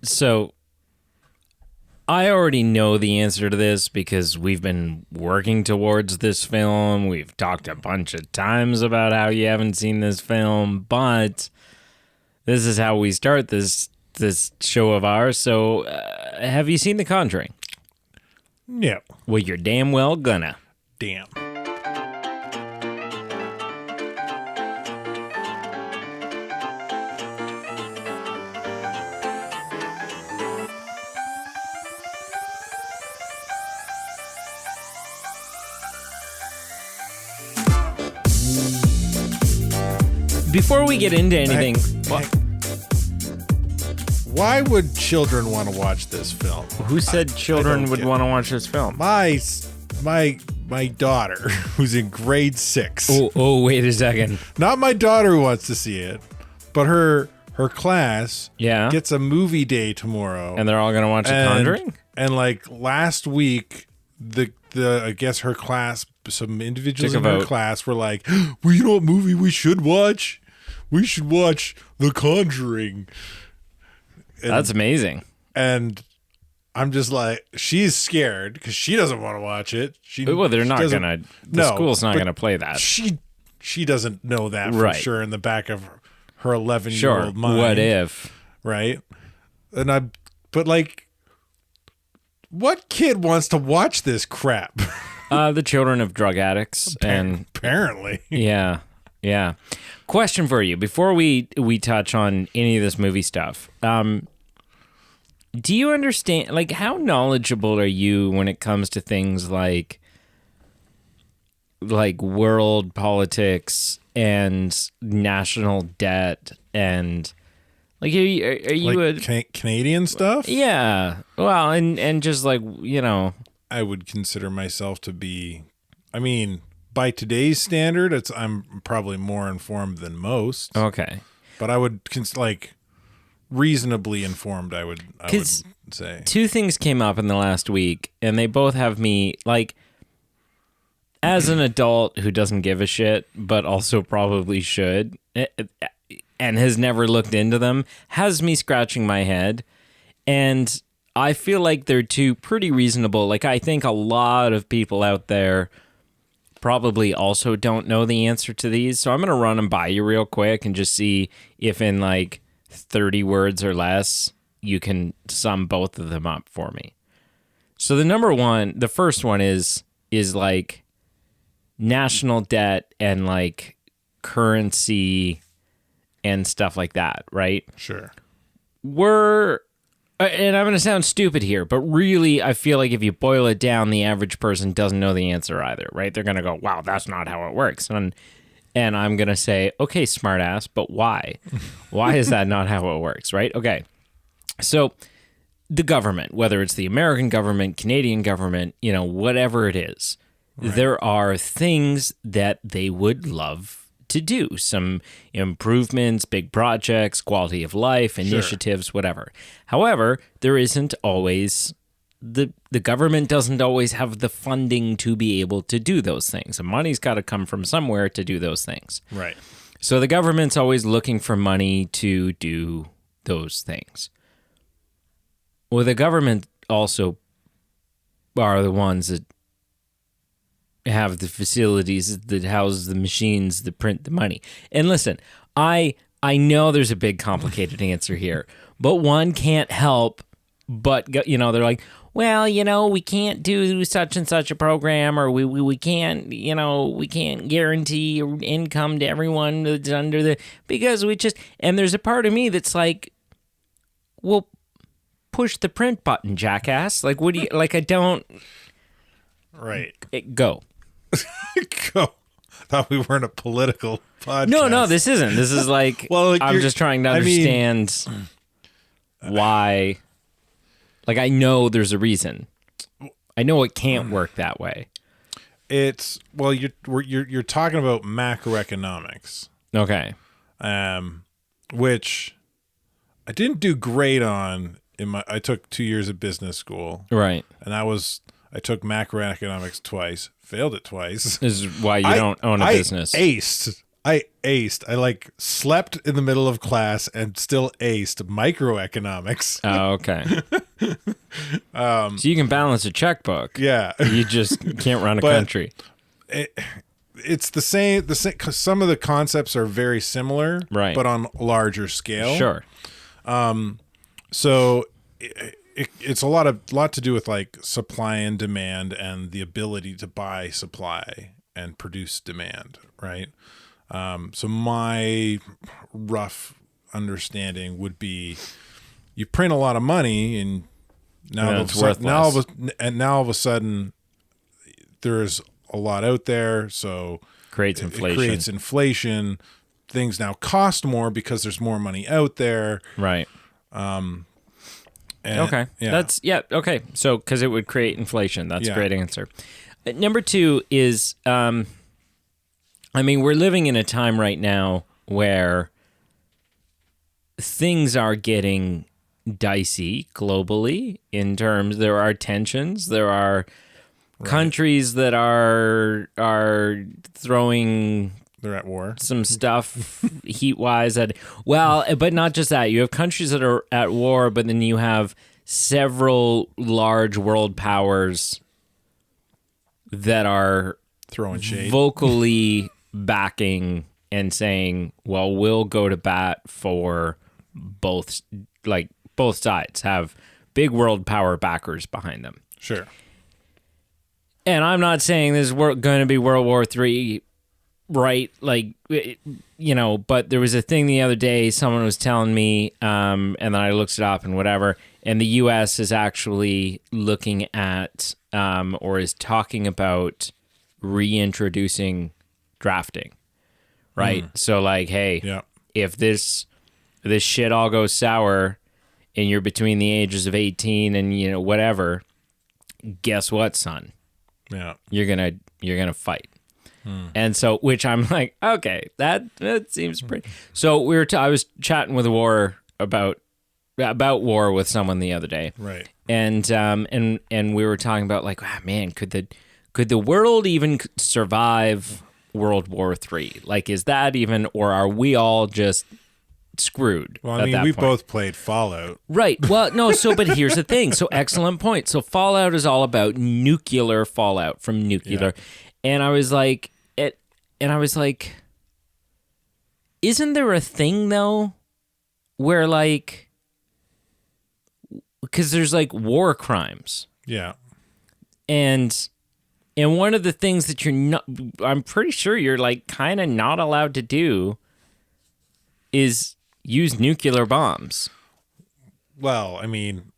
So I already know the answer to this because we've been working towards this film. We've talked a bunch of times about how you haven't seen this film, but this is how we start this show of ours. So, have you seen The Conjuring? No. Well, you're damn well gonna. Damn. Before we get into anything, Why would children want to watch this film? who said children would want to watch this film? My daughter, who's in grade 6. Oh, wait a second. Not my daughter who wants to see it, but her class gets a movie day tomorrow. And they're all going to watch The Conjuring? And like last week, the I guess her class, some individuals Took in a her vote. class were like, well, you know what movie we should watch? We should watch The Conjuring. That's amazing. And I'm just like, she's scared because she doesn't want to watch it. Well, they're not going to. The school's not but going to play that. She doesn't know that for sure in the back of her 11-year-old mind. What if? Right? But like, what kid wants to watch this crap? The children of drug addicts. And apparently. Yeah. Question for you before we touch on any of this movie stuff. Do you understand, like, how knowledgeable are you when it comes to things like world politics and national debt and like are you like Canadian stuff? Yeah. Well, and just like, you know, I would consider myself to be, I mean, by today's standard, I'm probably more informed than most. Okay. But I would reasonably informed, I would say. Two things came up in the last week, and they both have me, like, as an adult who doesn't give a shit, but also probably should, and has never looked into them, has me scratching my head. And I feel like they're two pretty reasonable. Like, I think a lot of people out there probably also don't know the answer to these. So I'm going to run them by you real quick and just see if in, like, 30 words or less, you can sum both of them up for me. So the first one is like national debt and like currency and stuff like that, right? Sure. And I'm going to sound stupid here, but really I feel like if you boil it down, the average person doesn't know the answer either, right? They're going to go, wow, that's not how it works. And I'm going to say, okay, smartass, but why? Why is that not how it works, right? Okay. So the government, whether it's the American government, Canadian government, you know, whatever it is, there are things that they would love to do. Some improvements, big projects, quality of life, initiatives, whatever. However, there isn't always... The government doesn't always have the funding to be able to do those things. The money's got to come from somewhere to do those things. Right. So the government's always looking for money to do those things. Well, the government also are the ones that have the facilities that house the machines that print the money. And listen, I know there's a big complicated answer here, but one can't help but, you know, they're like, well, you know, we can't do such and such a program, or we can't, you know, we can't guarantee income to everyone that's under the, because we just, and there's a part of me that's like, well, push the print button, jackass. Like, what do you, like, I don't. Right. Go. Go. Thought we weren't a political podcast. No, this isn't. This is like, well, like I'm just trying to understand why. Like, I know there's a reason. I know it can't work that way. It's, well, you're talking about macroeconomics. Okay. Which I didn't do great on I took 2 years of business school. Right. And I took macroeconomics twice, failed it twice. This is why you don't own a business. I I aced. I like slept in the middle of class and still aced microeconomics. Oh, okay. So you can balance a checkbook. Yeah. You just can't run a But- country. It's the same. Cause some of the concepts are very similar, Right. but on a larger scale. Sure. So it's a lot to do with like supply and demand and the ability to buy supply and produce demand, right? So my rough understanding would be you print a lot of money and now it's worth less. now all of a sudden there's a lot out there, so Creates it inflation. creates inflation. Things now cost more because there's more money out there. Right. And, Okay. yeah. Okay. So, because it would create inflation. That's a Yeah. great answer. Number two is, we're living in a time right now where things are getting dicey globally in terms there are tensions, there are countries that are throwing They're at war. some stuff heat-wise but not just that. You have countries that are at war, but then you have several large world powers that are Throwing shade. vocally backing and saying, well, we'll go to bat for both sides, have big world power backers behind them. Sure. And I'm not saying this is going to be World War III, right? Like, but there was a thing the other day someone was telling me, and then I looked it up and whatever, and the U.S. is actually looking at or is talking about reintroducing drafting, right? So, like, hey, Yeah. if this shit all goes sour and you're between the ages of 18 and, whatever, guess what, son? Yeah. You're gonna fight. And so, which I'm like, okay, that seems pretty. So I was chatting with war about war with someone the other day, Right. and we were talking about like, man, could the world even survive World War III? Like, is that even, or are we all just screwed? Well, at I mean, that we've point? both played Fallout. Right. Well, no, but here's the thing. So excellent point. So Fallout is all about nuclear fallout from nuclear. And I was like, isn't there a thing though where like, because there's like war crimes. Yeah. And one of the things that I'm pretty sure you're like kind of not allowed to do is use nuclear bombs. Well, I mean,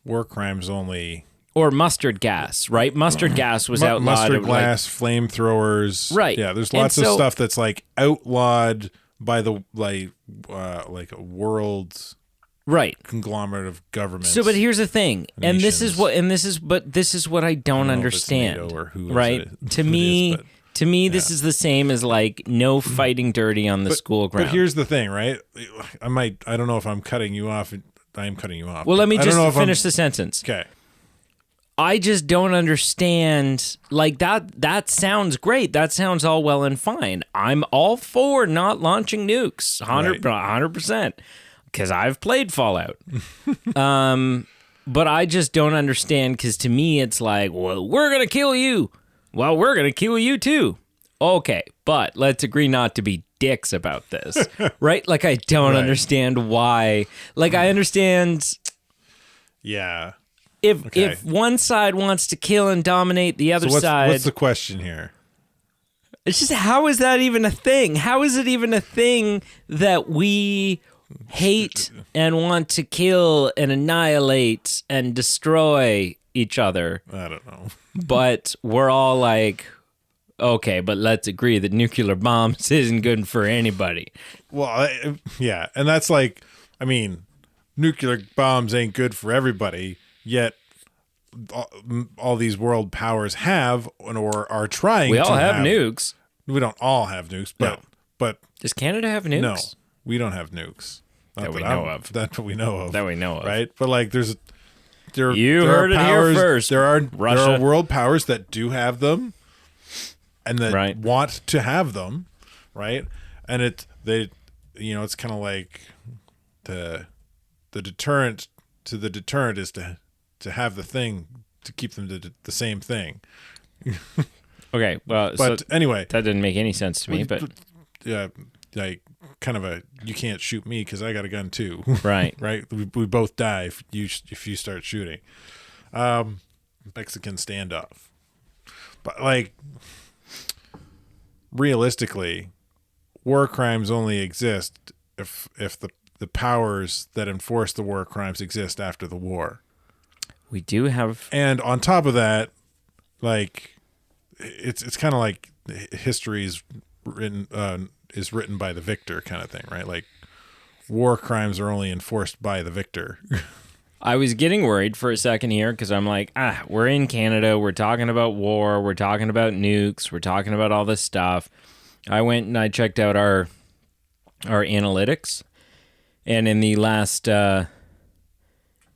war crimes only. Or mustard gas, right? Mustard gas was outlawed. Mustard gas, flamethrowers. Right. Yeah, there's lots of stuff that's like outlawed by the like a world right conglomerate of governments. So, but here's the thing, and this is nations. what I don't understand. NATO or who right? To me, this is the same as like no fighting dirty on the school ground. But here's the thing, right? I don't know if I'm cutting you off. I am cutting you off. Well, let me I don't know just if finish the sentence. Okay. I just don't understand. Like that sounds great. That sounds all well and fine. I'm all for not launching nukes, 100%, because I've played Fallout. But I just don't understand, because to me it's like, well, we're gonna kill you. Well, we're gonna kill you too. Okay, but let's agree not to be dicks about this, right? Like, I don't understand why. Like, I understand. Yeah. If one side wants to kill and dominate the other side. What's the question here? It's just, how is that even a thing? How is it even a thing that we hate and want to kill and annihilate and destroy each other? I don't know. But we're all like, okay, but let's agree that nuclear bombs isn't good for anybody. Well, yeah. And that's like, I mean, nuclear bombs ain't good for everybody. Yet, all these world powers have or are trying. We all have nukes. We don't all have nukes, but does Canada have nukes? No, we don't have nukes that we know of. That's what we know of. That we know of, right? But like, there heard it here first. There are Russia. There are world powers that do have them, and that Right. want to have them. right? And it's kind of like the deterrent to the deterrent is to have the thing to keep them to the same thing. Okay, well, But so anyway, that didn't make any sense to me, but yeah, like kind of you can't shoot me because I got a gun too. right. Right? We both die if you start shooting. Mexican standoff. But like realistically, war crimes only exist if the powers that enforce the war crimes exist after the war. We do have, And on top of that, like it's kind of like history is written by the victor kind of thing, right? Like war crimes are only enforced by the victor. I was getting worried for a second here because I'm like, we're in Canada. We're talking about war. We're talking about nukes. We're talking about all this stuff. I went and I checked out our analytics, and in the last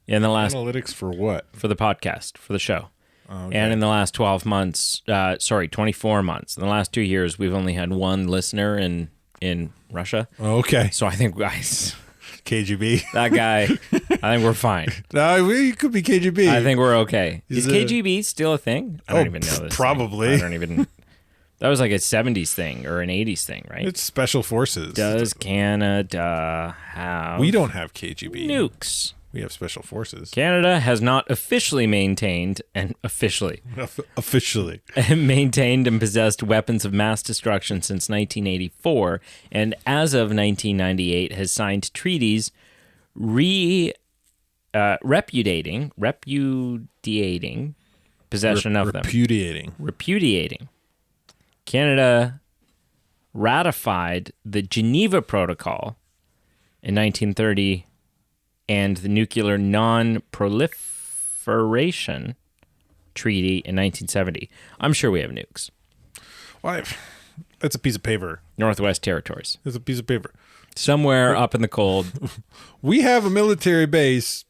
Analytics for what? for the podcast, for the show. Okay. And in the last 24 months, in the last 2 years, we've only had one listener in Russia. Okay. So I think, guys, KGB. that guy, I think we're fine. No, it could be KGB. I think we're okay. Is He's KGB still a thing? I don't even know this. Probably. I don't even. That was like a 70s thing or an 80s thing, right? It's special forces. Does Canada have We don't have KGB. nukes? We have special forces. Canada has not officially maintained and officially maintained and possessed weapons of mass destruction since 1984, and as of 1998 has signed treaties repudiating possession of them. Repudiating. Canada ratified the Geneva Protocol in 1930 and the Nuclear Non-Proliferation Treaty in 1970. I'm sure we have nukes. Why? That's a piece of paper. Northwest Territories. It's a piece of paper. Somewhere up in the cold. We have a military base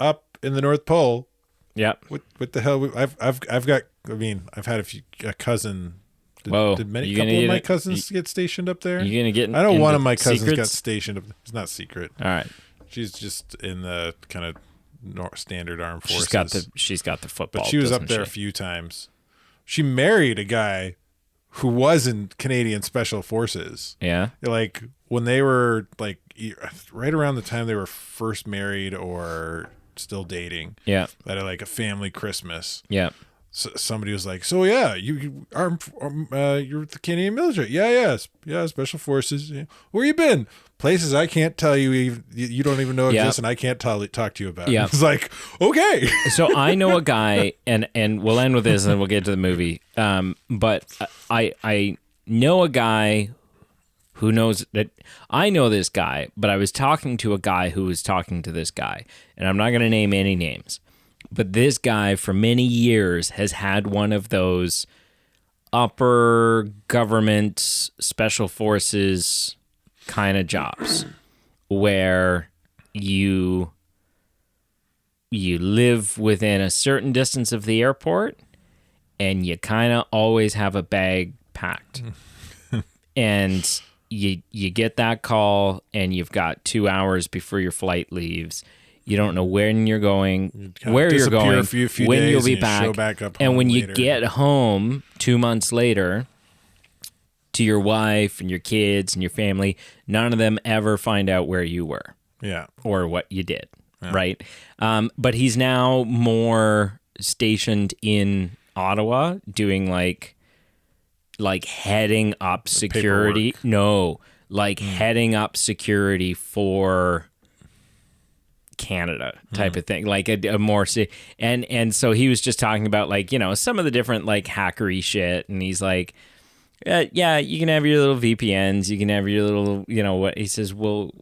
up in the North Pole. Yep. What the hell? I've got. I mean, I've had a cousin. Whoa. Did many couple of my cousins get stationed up there? You're gonna get. I know one of my cousins secrets? got stationed up. It's not secret. All right. She's just in the kind of standard armed forces. She's got the football. But she was up there a few times. She married a guy who was in Canadian Special Forces. Yeah. Like when they were like right around the time they were first married or still dating. Yeah. At like a family Christmas. Yeah. So somebody was like, "So yeah, you're the Canadian military, yeah, Special Forces. Yeah. Where you been? Places I can't tell you. You don't even know exist, and I can't talk to you about." Yeah, it's like okay. So I know a guy, and we'll end with this, and then we'll get to the movie. But I know a guy who knows that I know this guy, but I was talking to a guy who was talking to this guy, and I'm not going to name any names. But this guy, for many years, has had one of those upper government special forces kind of jobs where you live within a certain distance of the airport and you kind of always have a bag packed. And you get that call and you've got 2 hours before your flight leaves. You don't know when you're going, where you're going, when you'll be back. And when you get home 2 months later to your wife and your kids and your family, none of them ever find out where you were. Yeah. Or what you did. Yeah. Right. But he's now more stationed in Ottawa doing like heading up security. Paperwork. No, heading up security for Canada type of thing, like a more and so he was just talking about some of the different hackery shit, and he's like, yeah, you can have your little VPNs, you can have your little what he says, we'll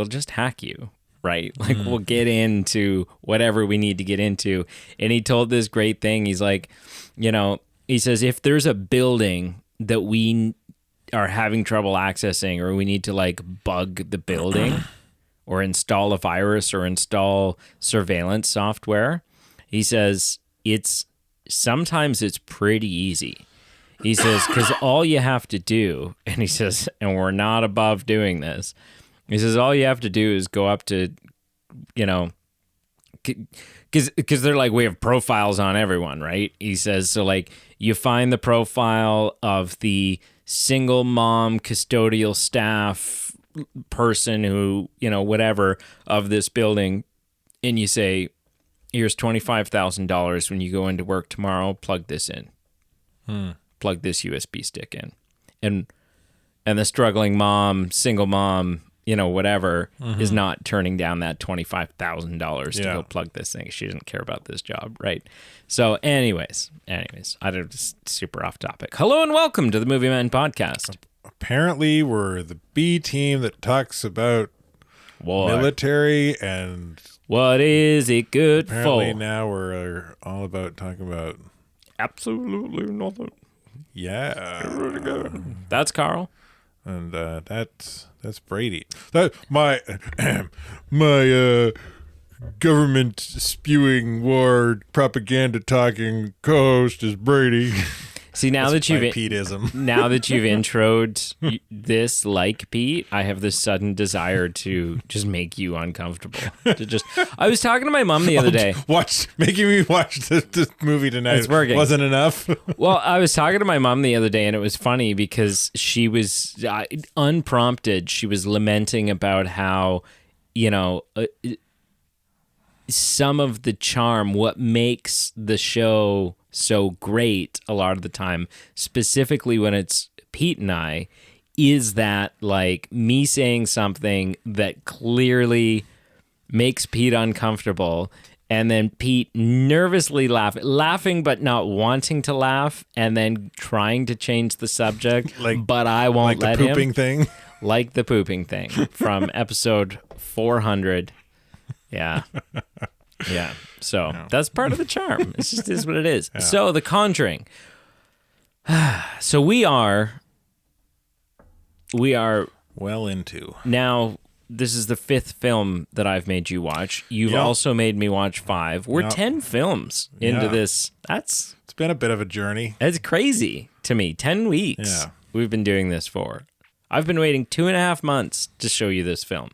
just hack you, right? We'll get into whatever we need to get into. And he told this great thing. He's like, he says, if there's a building that we are having trouble accessing, or we need to bug the building or install a virus or install surveillance software, he says sometimes it's pretty easy. He says, because all you have to do, and he says, and we're not above doing this. He says, all you have to do is go up to, because they're like, we have profiles on everyone, right? He says, so like you find the profile of the single mom custodial staff person who, whatever of this building, and you say, here's $25,000 when you go into work tomorrow, plug this in. Plug this USB stick in. And the struggling mom, single mom, whatever, is not turning down that $25,000 to go plug this thing. She doesn't care about this job, right? So anyways, I don't, just super off topic. Hello and welcome to the Movie Men Podcast. Apparently, we're the B team that talks about military and... What is it good apparently for? Now we're all about talking about... Absolutely nothing. Yeah. That's Carl. And that's Brady. That my government spewing war propaganda talking co-host is Brady. See, now That's that you've Peteism. Now that you've introed this like Pete, I have this sudden desire to just make you uncomfortable. I was talking to my mom the other day. Making me watch this movie tonight. It's working. Wasn't enough. Well, I was talking to my mom the other day, and it was funny because she was unprompted. She was lamenting about how, some of the charm, what makes the show so great a lot of the time, specifically when it's Pete and I, is that like me saying something that clearly makes Pete uncomfortable, and then Pete nervously laughing but not wanting to laugh, and then trying to change the subject, but I won't let him. Like the pooping thing? Like the pooping thing from episode 400. Yeah. Yeah. So that's part of the charm. It just is what it is. Yeah. So The Conjuring. So we are well into. Now, this is the 5th film that I've made you watch. You've also made me watch 5. We're 10 films into this. It's been a bit of a journey. It's crazy to me. 10 weeks we've been doing this for. I've been waiting 2.5 months to show you this film.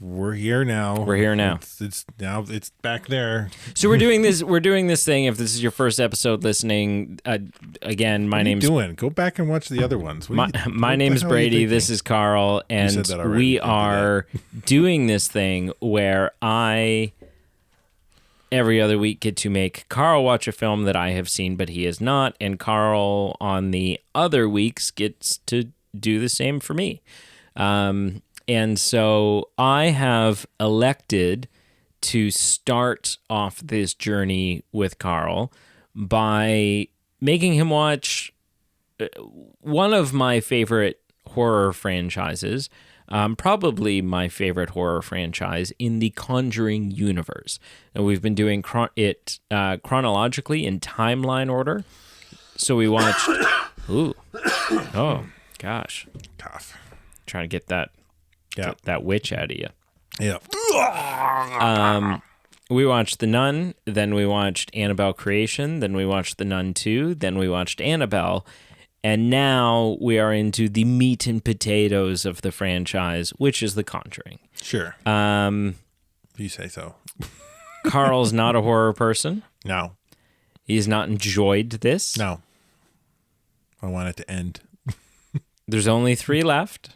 We're here now. We're here now. It's back there. So we're doing this. We're doing this thing. If this is your first episode listening, again, my name's Go back and watch the other ones. My name is Brady. This is Carl, and we are doing this thing where I every other week get to make Carl watch a film that I have seen but he has not, and Carl on the other weeks gets to do the same for me. And so I have elected to start off this journey with Carl by making him watch one of my favorite horror franchises, probably my favorite horror franchise in the Conjuring universe. And we've been doing it chronologically in timeline order. So we watched... Ooh. Oh, gosh. Cough. Trying to get that witch out of you. Yeah. We watched The Nun, then we watched Annabelle Creation, then we watched The Nun 2, then we watched Annabelle, and now we are into the meat and potatoes of the franchise, which is The Conjuring. Sure. You say so. Carl's not a horror person. No. He's not enjoyed this. No. I want it to end. There's only 3 left.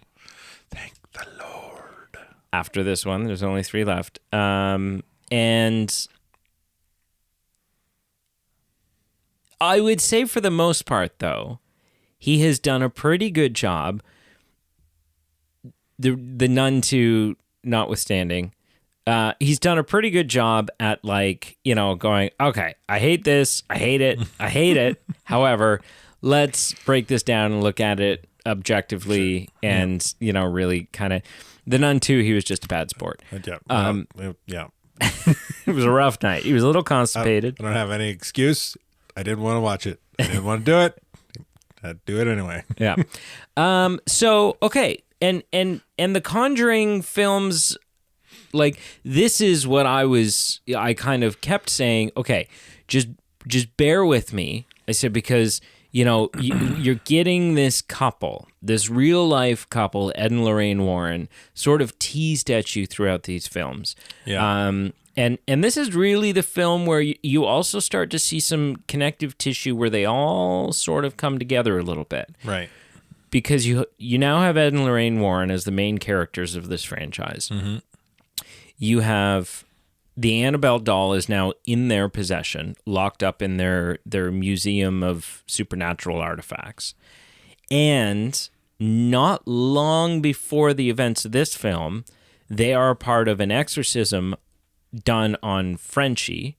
Thank the Lord. After this one, there's only 3 left. And I would say for the most part, though, he has done a pretty good job. The Nun 2 notwithstanding, he's done a pretty good job at going, okay, I hate this, I hate it, I hate it. However, let's break this down and look at it objectively, and really kind of. The Nun 2, he was just a bad sport. Yeah. It was a rough night. He was a little constipated. I don't have any excuse. I didn't want to watch it. I didn't want to do it. I'd do it anyway. Yeah. So okay, and the Conjuring films, like, this is what I kind of kept saying. Okay, just bear with me. I said, because, you're getting this couple, this real life couple, Ed and Lorraine Warren, sort of teased at you throughout these films. Yeah. And this is really the film where you also start to see some connective tissue where they all sort of come together a little bit. Right. Because you now have Ed and Lorraine Warren as the main characters of this franchise. Mm-hmm. You have the Annabelle doll is now in their possession, locked up in their museum of supernatural artifacts. And not long before the events of this film, they are a part of an exorcism done on Frenchie,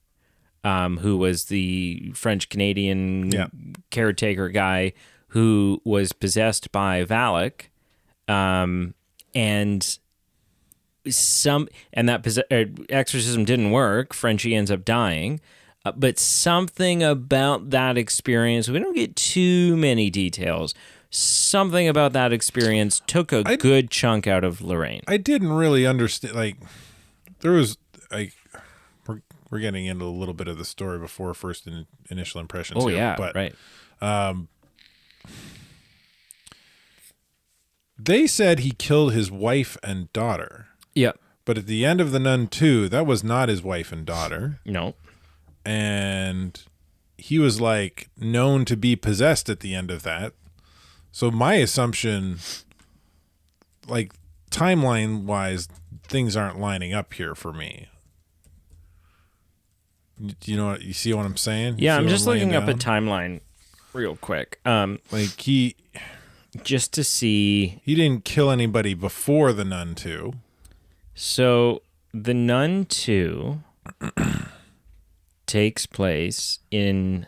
who was the French-Canadian caretaker guy who was possessed by Valak. And that exorcism didn't work. Frenchie ends up dying. But something about that experience, we don't get too many details. Something about that experience took a good chunk out of Lorraine. I didn't really understand. Like, there was we're getting into a little bit of the story before first initial impressions. Oh here, yeah, but, right. They said he killed his wife and daughter. Yep. But at the end of The Nun 2, that was not his wife and daughter. No. And he was like known to be possessed at the end of that. So my assumption, like timeline wise, things aren't lining up here for me. You know what? You see what I'm saying? Yeah, I'm just looking up a timeline real quick. Like just to see. He didn't kill anybody before The Nun 2. So The Nun 2 takes place in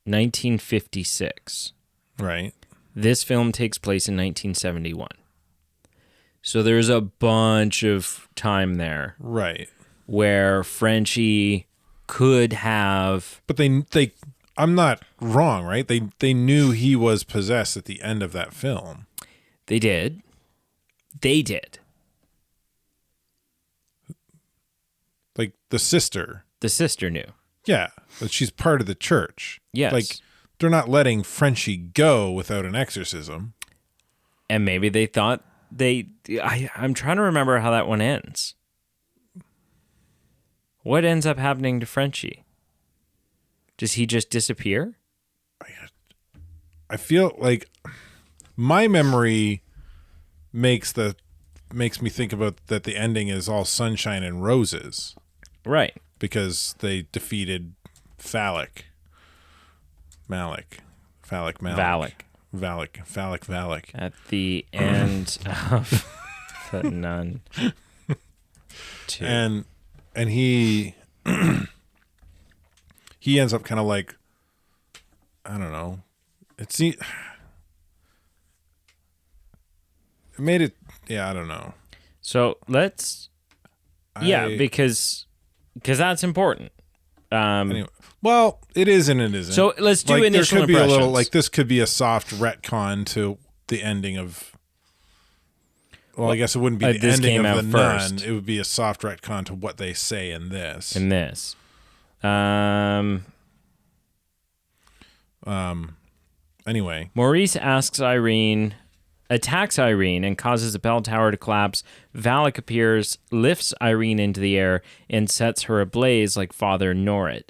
1956. Right. This film takes place in 1971. So there's a bunch of time there. Right. Where Frenchie could have... But they I'm not wrong, right? They knew he was possessed at the end of that film. They did. They did. Like the sister. The sister knew. Yeah, but she's part of the church. Yes. Like, they're not letting Frenchie go without an exorcism. And maybe they thought I'm trying to remember how that one ends. What ends up happening to Frenchie? Does he just disappear? I feel like my memory makes me think about that the ending is all sunshine and roses. Right. Because they defeated Valak. At the end of The Nun 2. And he ends up kind of like, I don't know. It made it, I don't know. So let's, because that's important. Anyway, well, it is and it isn't. So let's do initial there could impressions. Be a little, like, this could be a soft retcon to the ending of. Well, I guess it wouldn't be the ending of The Nun. It would be a soft retcon to what they say in this. Anyway. Maurice attacks Irene, and causes the bell tower to collapse. Valak appears, lifts Irene into the air, and sets her ablaze like Father Norrit.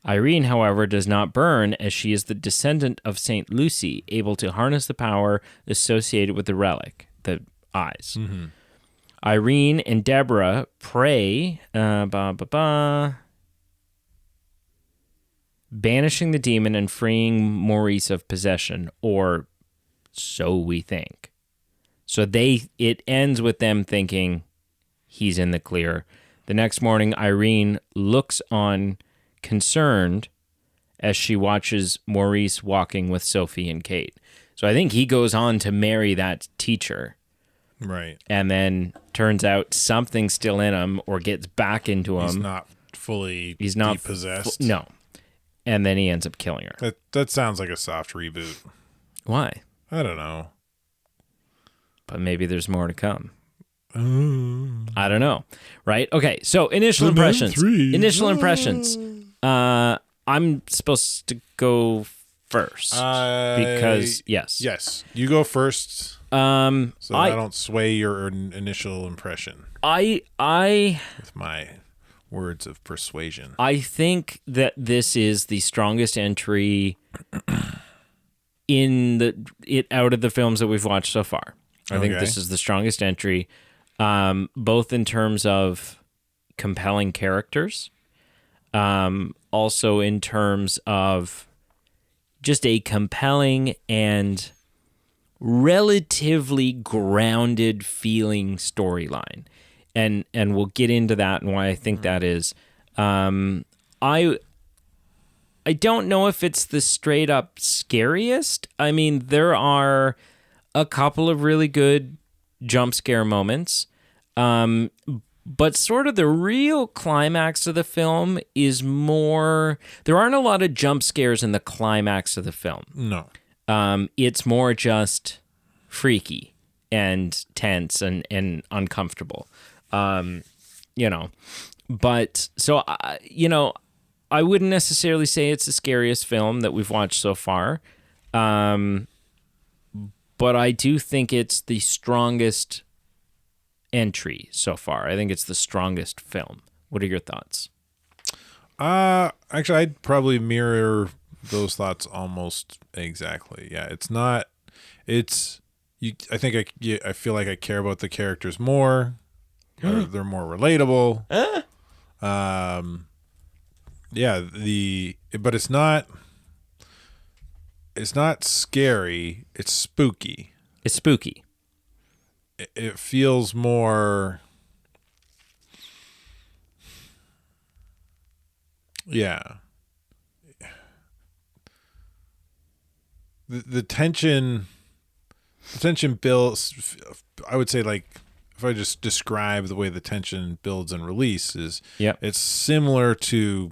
Irene, however, does not burn, as she is the descendant of Saint Lucy, able to harness the power associated with the relic, the eyes. Mm-hmm. Irene and Deborah pray, banishing the demon and freeing Maurice of possession, or so we think. So it ends with them thinking he's in the clear. The next morning, Irene looks on concerned as she watches Maurice walking with Sophie and Kate. So I think he goes on to marry that teacher. Right. And then turns out something's still in him, or gets back into him. He's not fully depossessed. No. And then he ends up killing her. That sounds like a soft reboot. Why? I don't know. But maybe there's more to come. I don't know. Right? Okay, so initial impressions. Initial impressions. I'm supposed to go first because yes, you go first. So I don't sway your initial impression. With my words of persuasion. I think that this is the strongest entry out of the films that we've watched so far. I think this is the strongest entry, both in terms of compelling characters, also in terms of just a compelling and relatively grounded feeling storyline. And we'll get into that and why I think that is. I don't know if it's the straight up scariest. I mean, there are a couple of really good jump scare moments. But sort of the real climax of the film is more... There aren't a lot of jump scares in the climax of the film. No. It's more just freaky and tense and uncomfortable. But so, I wouldn't necessarily say it's the scariest film that we've watched so far. But I do think it's the strongest entry so far. I think it's the strongest film. What are your thoughts? Actually, I'd probably mirror those thoughts almost exactly. Yeah, it's not. It's you. I think I feel like I care about the characters more. They're more relatable. Yeah. But it's not. It's not scary. It's spooky. It's spooky. It feels more. Yeah. The tension builds. I would say, like, if I just describe the way the tension builds and releases, it's similar to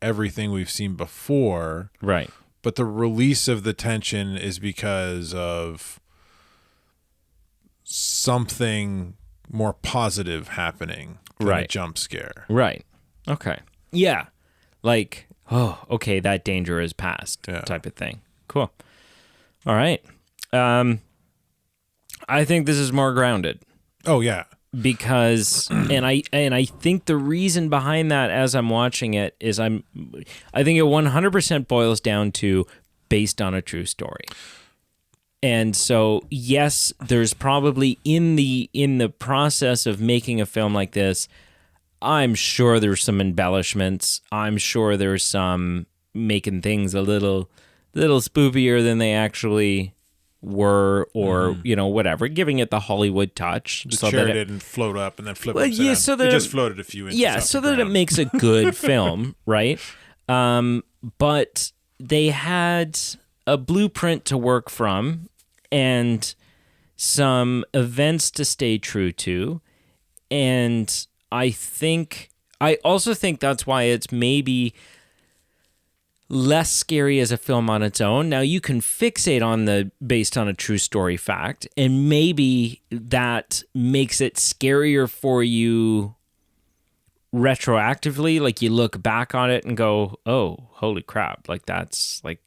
everything we've seen before. Right. But the release of the tension is because of something more positive happening than a jump scare. Right. Okay. Yeah. Like, oh, okay, that danger is past type of thing. Cool. All right. I think this is more grounded. Oh, yeah. Because and I think the reason behind that as I'm watching it is I think it 100% boils down to based on a true story. And so, yes, there's probably in the process of making a film like this, I'm sure there's some embellishments. I'm sure there's some making things a little spoofier than they actually were, or whatever, giving it the Hollywood touch. The chair didn't float up and then flip upside down. So that it just floated a few inches. Yeah, so that it makes a good film, right? But they had a blueprint to work from and some events to stay true to. And I also think that's why it's maybe less scary as a film on its own. Now, you can fixate on the based on a true story fact, and maybe that makes it scarier for you retroactively. Like, you look back on it and go, oh, holy crap. Like, that's like,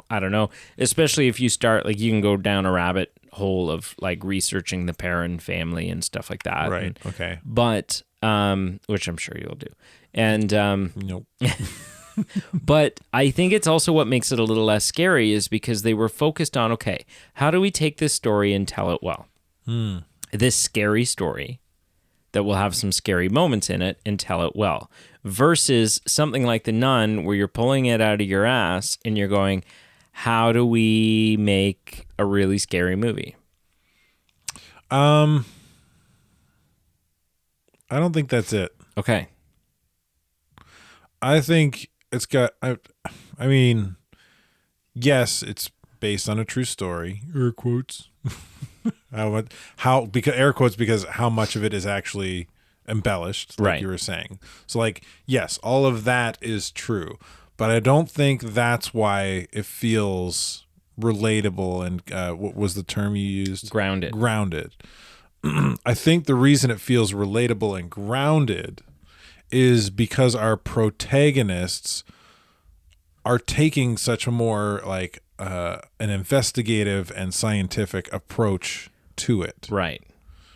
I don't know. Especially if you start, like, you can go down a rabbit hole of, like, researching the Perrin family and stuff like that. Right, okay. But, which I'm sure you'll do. And, nope. But I think it's also what makes it a little less scary is because they were focused on, okay, how do we take this story and tell it well? This scary story that will have some scary moments in it and tell it well, versus something like The Nun where you're pulling it out of your ass and you're going, how do we make a really scary movie? I don't think that's it. Okay. I think it's got, I mean, yes, it's based on a true story. Air quotes. Because air quotes, because how much of it is actually embellished, like you were saying. So, like, yes, all of that is true, but I don't think that's why it feels relatable. And what was the term you used? Grounded. I think the reason it feels relatable and grounded is because our protagonists are taking such a more like an investigative and scientific approach to it. Right.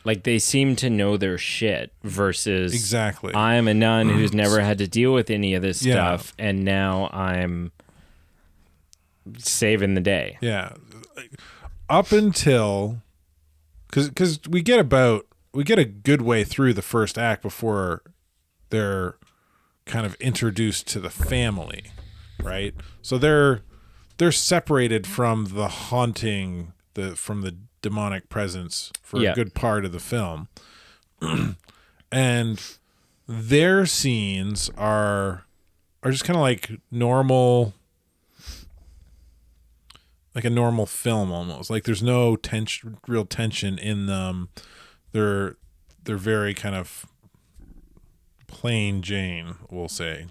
Like they seem to know their shit versus Exactly. I'm a nun who's never had to deal with any of this Yeah. stuff, and now I'm saving the day. Yeah. Up until because we get a good way through the first act before they're kind of introduced to the family, right? So they're separated from the haunting, from the demonic presence for a good part of the film. And their scenes are just kind of like normal, like a normal film almost. Like there's no real tension in them. They're very kind of plain Jane, we'll say.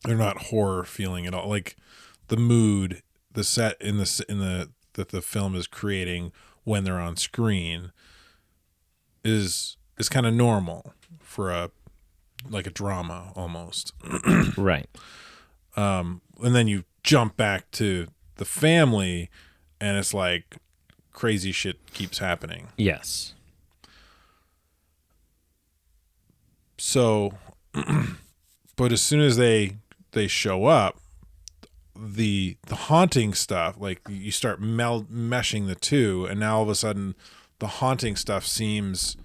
They're not horror feeling at all. Like the mood, the set that the film is creating when they're on screen is kind of normal for a drama almost. Right. And then you jump back to the family and it's like crazy shit keeps happening. Yes. So, but as soon as they show up, the haunting stuff, like you start meshing the two, and now all of a sudden the haunting stuff seems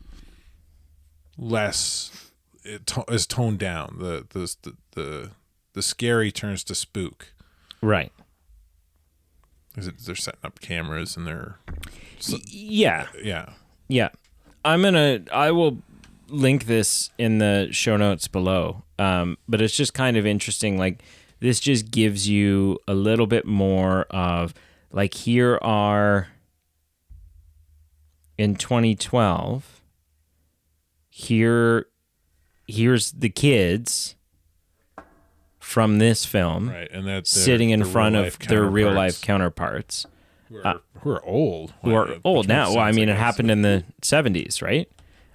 less, is toned down. The scary turns to spook. Right. They're setting up cameras and they're Yeah. yeah. I will link this in the show notes below. But it's just kind of interesting. Like this just gives you a little bit more of like, here are in 2012, here's the kids from this film, Right, and that's sitting in front of their real life counterparts who are old. Who are old now. Well, I mean, it happened in the 70s, right?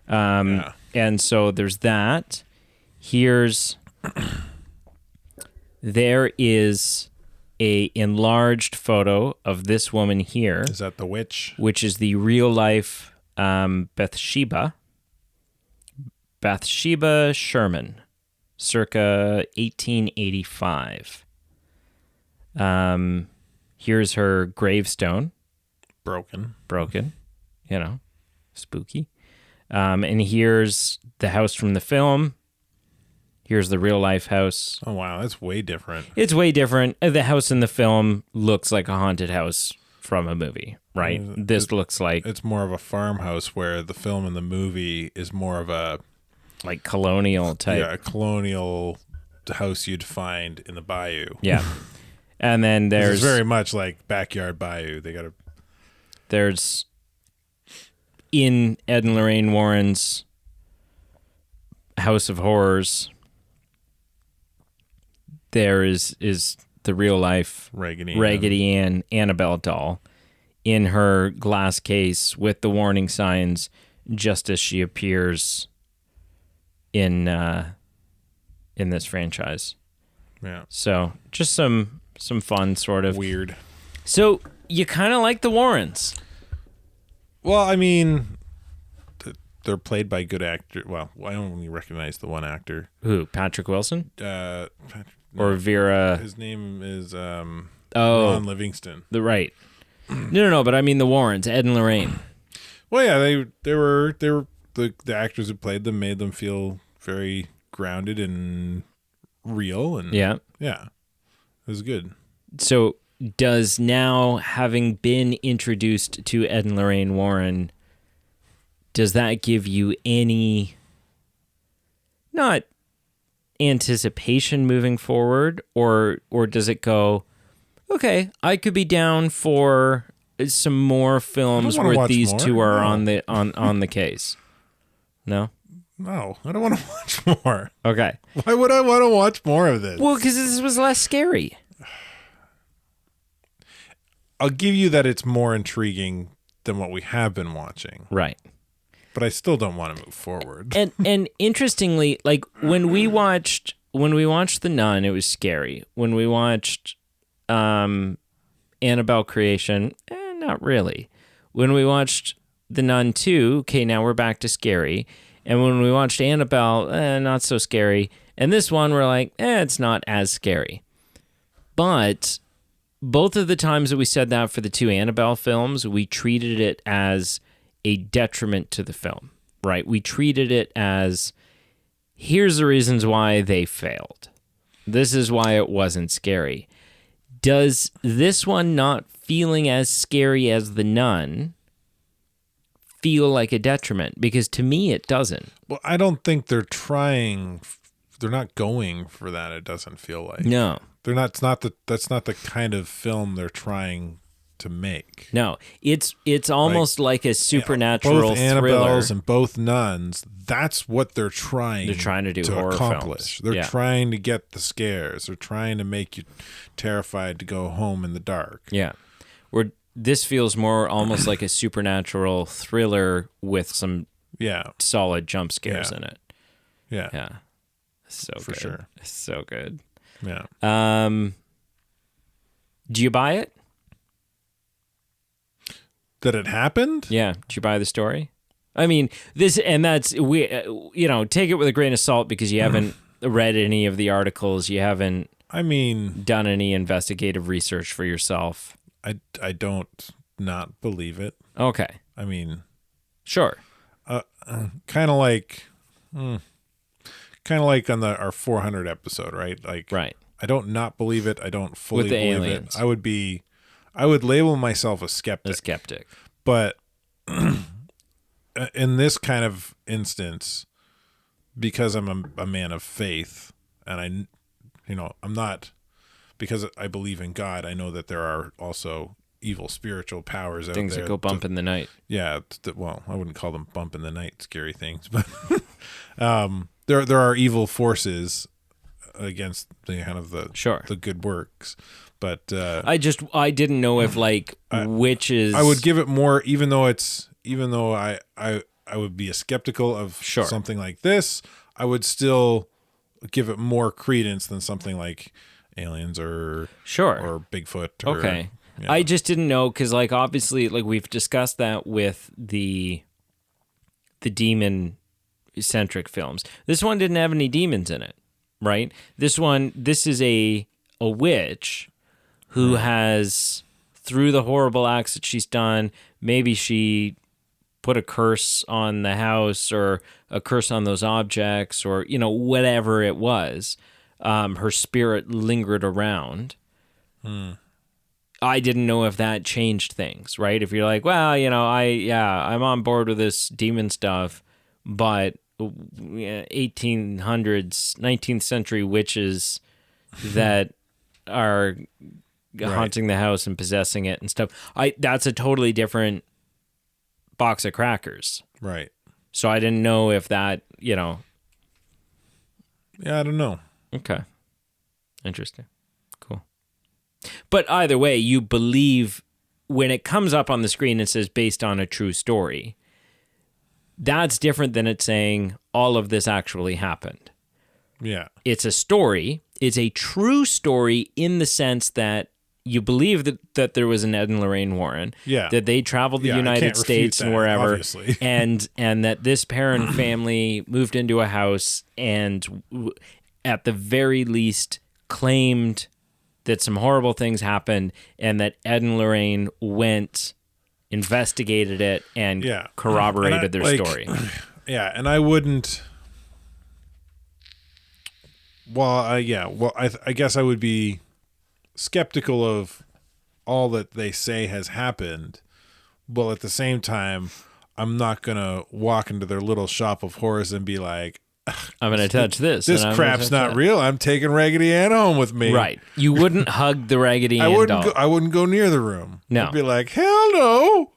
Yeah. And so there's that. There is a enlarged photo of this woman here. Is that the witch? Which is the real life Bathsheba Sherman, circa 1885. Here's her gravestone. Broken. Spooky. And here's the house from the film. Here's the real life house. Oh, wow. That's way different. It's way different. The house in the film looks like a haunted house from a movie, right? This looks like... It's more of a farmhouse, where the film and the movie is more of a... like colonial type. Yeah, a colonial house you'd find in the bayou. Yeah. And then there's... It's very much like Backyard Bayou. There's... in Ed and Lorraine Warren's House of Horrors, there is the real life Raggedy Ann Annabelle doll in her glass case with the warning signs, just as she appears in this franchise. Yeah. So just some fun sort of weird. So you kind of like the Warrens. Well, I mean, they're played by good actors. Well, I only recognize the one actor. Who? Patrick Wilson? Or Vera? His name is Ron Livingston. Right. No. But I mean the Warrens, Ed and Lorraine. Well, yeah, they were the actors who played them made them feel very grounded and real, and yeah, it was good. So does now, having been introduced to Ed and Lorraine Warren, does that give you any, not anticipation moving forward, or does it go, okay, I could be down for some more films where these two are on the case? No, I don't want to watch more. Okay, why would I want to watch more of this? Well, because this was less scary. I'll give you that it's more intriguing than what we have been watching. Right. but I still don't want to move forward. And interestingly, like when we watched The Nun, it was scary. When we watched Annabelle Creation, not really. When we watched The Nun 2, okay, now we're back to scary. And when we watched Annabelle, not so scary. And this one, we're like, it's not as scary. But both of the times that we said that for the 2 Annabelle films, we treated it as a detriment to the film, right? We treated it as, here's the reasons why they failed. This is why it wasn't scary. Does this one not feeling as scary as The Nun feel like a detriment? Because to me, it doesn't. Well, I don't think they're trying. They're not going for that. It doesn't feel like. No. They're not. That's not the kind of film they're trying to make. No, it's almost like a supernatural both thriller. Annabelles and both Nuns. That's what they're trying. They're trying to do horror accomplish. films. They're trying to get the scares. They're trying to make you terrified to go home in the dark. Yeah, where this feels more almost like a supernatural thriller with some solid jump scares in it. Yeah, so for good. Sure. So good. Yeah. Do you buy it? That it happened? Yeah. Did you buy the story? I mean, take it with a grain of salt because you haven't read any of the articles. You haven't done any investigative research for yourself. I don't not believe it. Okay. I mean, sure. Kind of like on our 400 episode, right? Like, right. I don't not believe it. I don't fully believe aliens. it. I would label myself a skeptic. A skeptic. But in this kind of instance, because I'm a man of faith, and I'm not, because I believe in God, I know that there are also evil spiritual powers out there. Things that go bump in the night. Yeah. Well, I wouldn't call them bump in the night scary things, but there are evil forces against the kind of the good works. But I didn't know if witches. I would give it more, even though I would be skeptical of something like this. I would still give it more credence than something like aliens or Bigfoot. Okay, I just didn't know because obviously we've discussed that with the demon centric films. This one didn't have any demons in it, right? This is a witch who has, through the horrible acts that she's done, maybe she put a curse on the house or a curse on those objects or, whatever it was. Her spirit lingered around. I didn't know if that changed things, right? If you're like, well, I'm on board with this demon stuff, but 1800s, 19th century witches that are haunting the house and possessing it and stuff. That's a totally different box of crackers. Right. So I didn't know if that, Yeah, I don't know. Okay. Interesting. Cool. But either way, you believe when it comes up on the screen and says based on a true story, that's different than it saying all of this actually happened. Yeah. It's a story. It's a true story in the sense that you believe that there was an Ed and Lorraine Warren, that they traveled the United States and wherever, obviously. and that this Perrin family moved into a house and at the very least claimed that some horrible things happened and that Ed and Lorraine went, investigated it, and corroborated their story. Yeah, and I wouldn't... I guess I would be skeptical of all that they say has happened, but at the same time, I'm not gonna walk into their little shop of horrors and be like, I'm gonna touch this. This crap's not real. I'm taking Raggedy Ann home with me. Right. You wouldn't hug the Raggedy Ann doll. I wouldn't go near the room. No. I'd be like, hell no.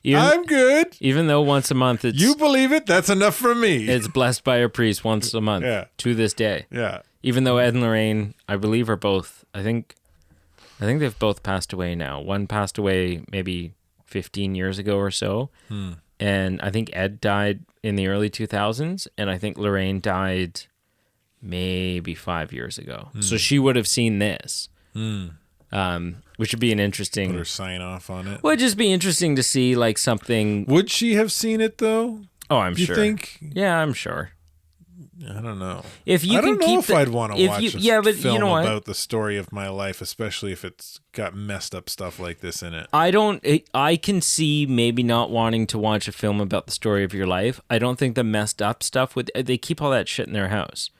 I'm good. Even though once a month it's... You believe it? That's enough for me. It's blessed by a priest once a month to this day. Yeah. Even though Ed and Lorraine, I believe, are both... I think they've both passed away now. One passed away maybe 15 years ago or so. And and I think Ed died in the early 2000s, and I think Lorraine died maybe 5 years ago. So she would have seen this, which would be an interesting... Put her sign off on it. Would just be interesting to see like something... Would she have seen it though? Oh, I'm sure. You think? Yeah, I'm sure. I don't know. If you I don't know if I'd want to watch a film about the story of my life, especially if it's got messed up stuff like this in it. I can see maybe not wanting to watch a film about the story of your life. I don't think the messed up stuff they keep all that shit in their house,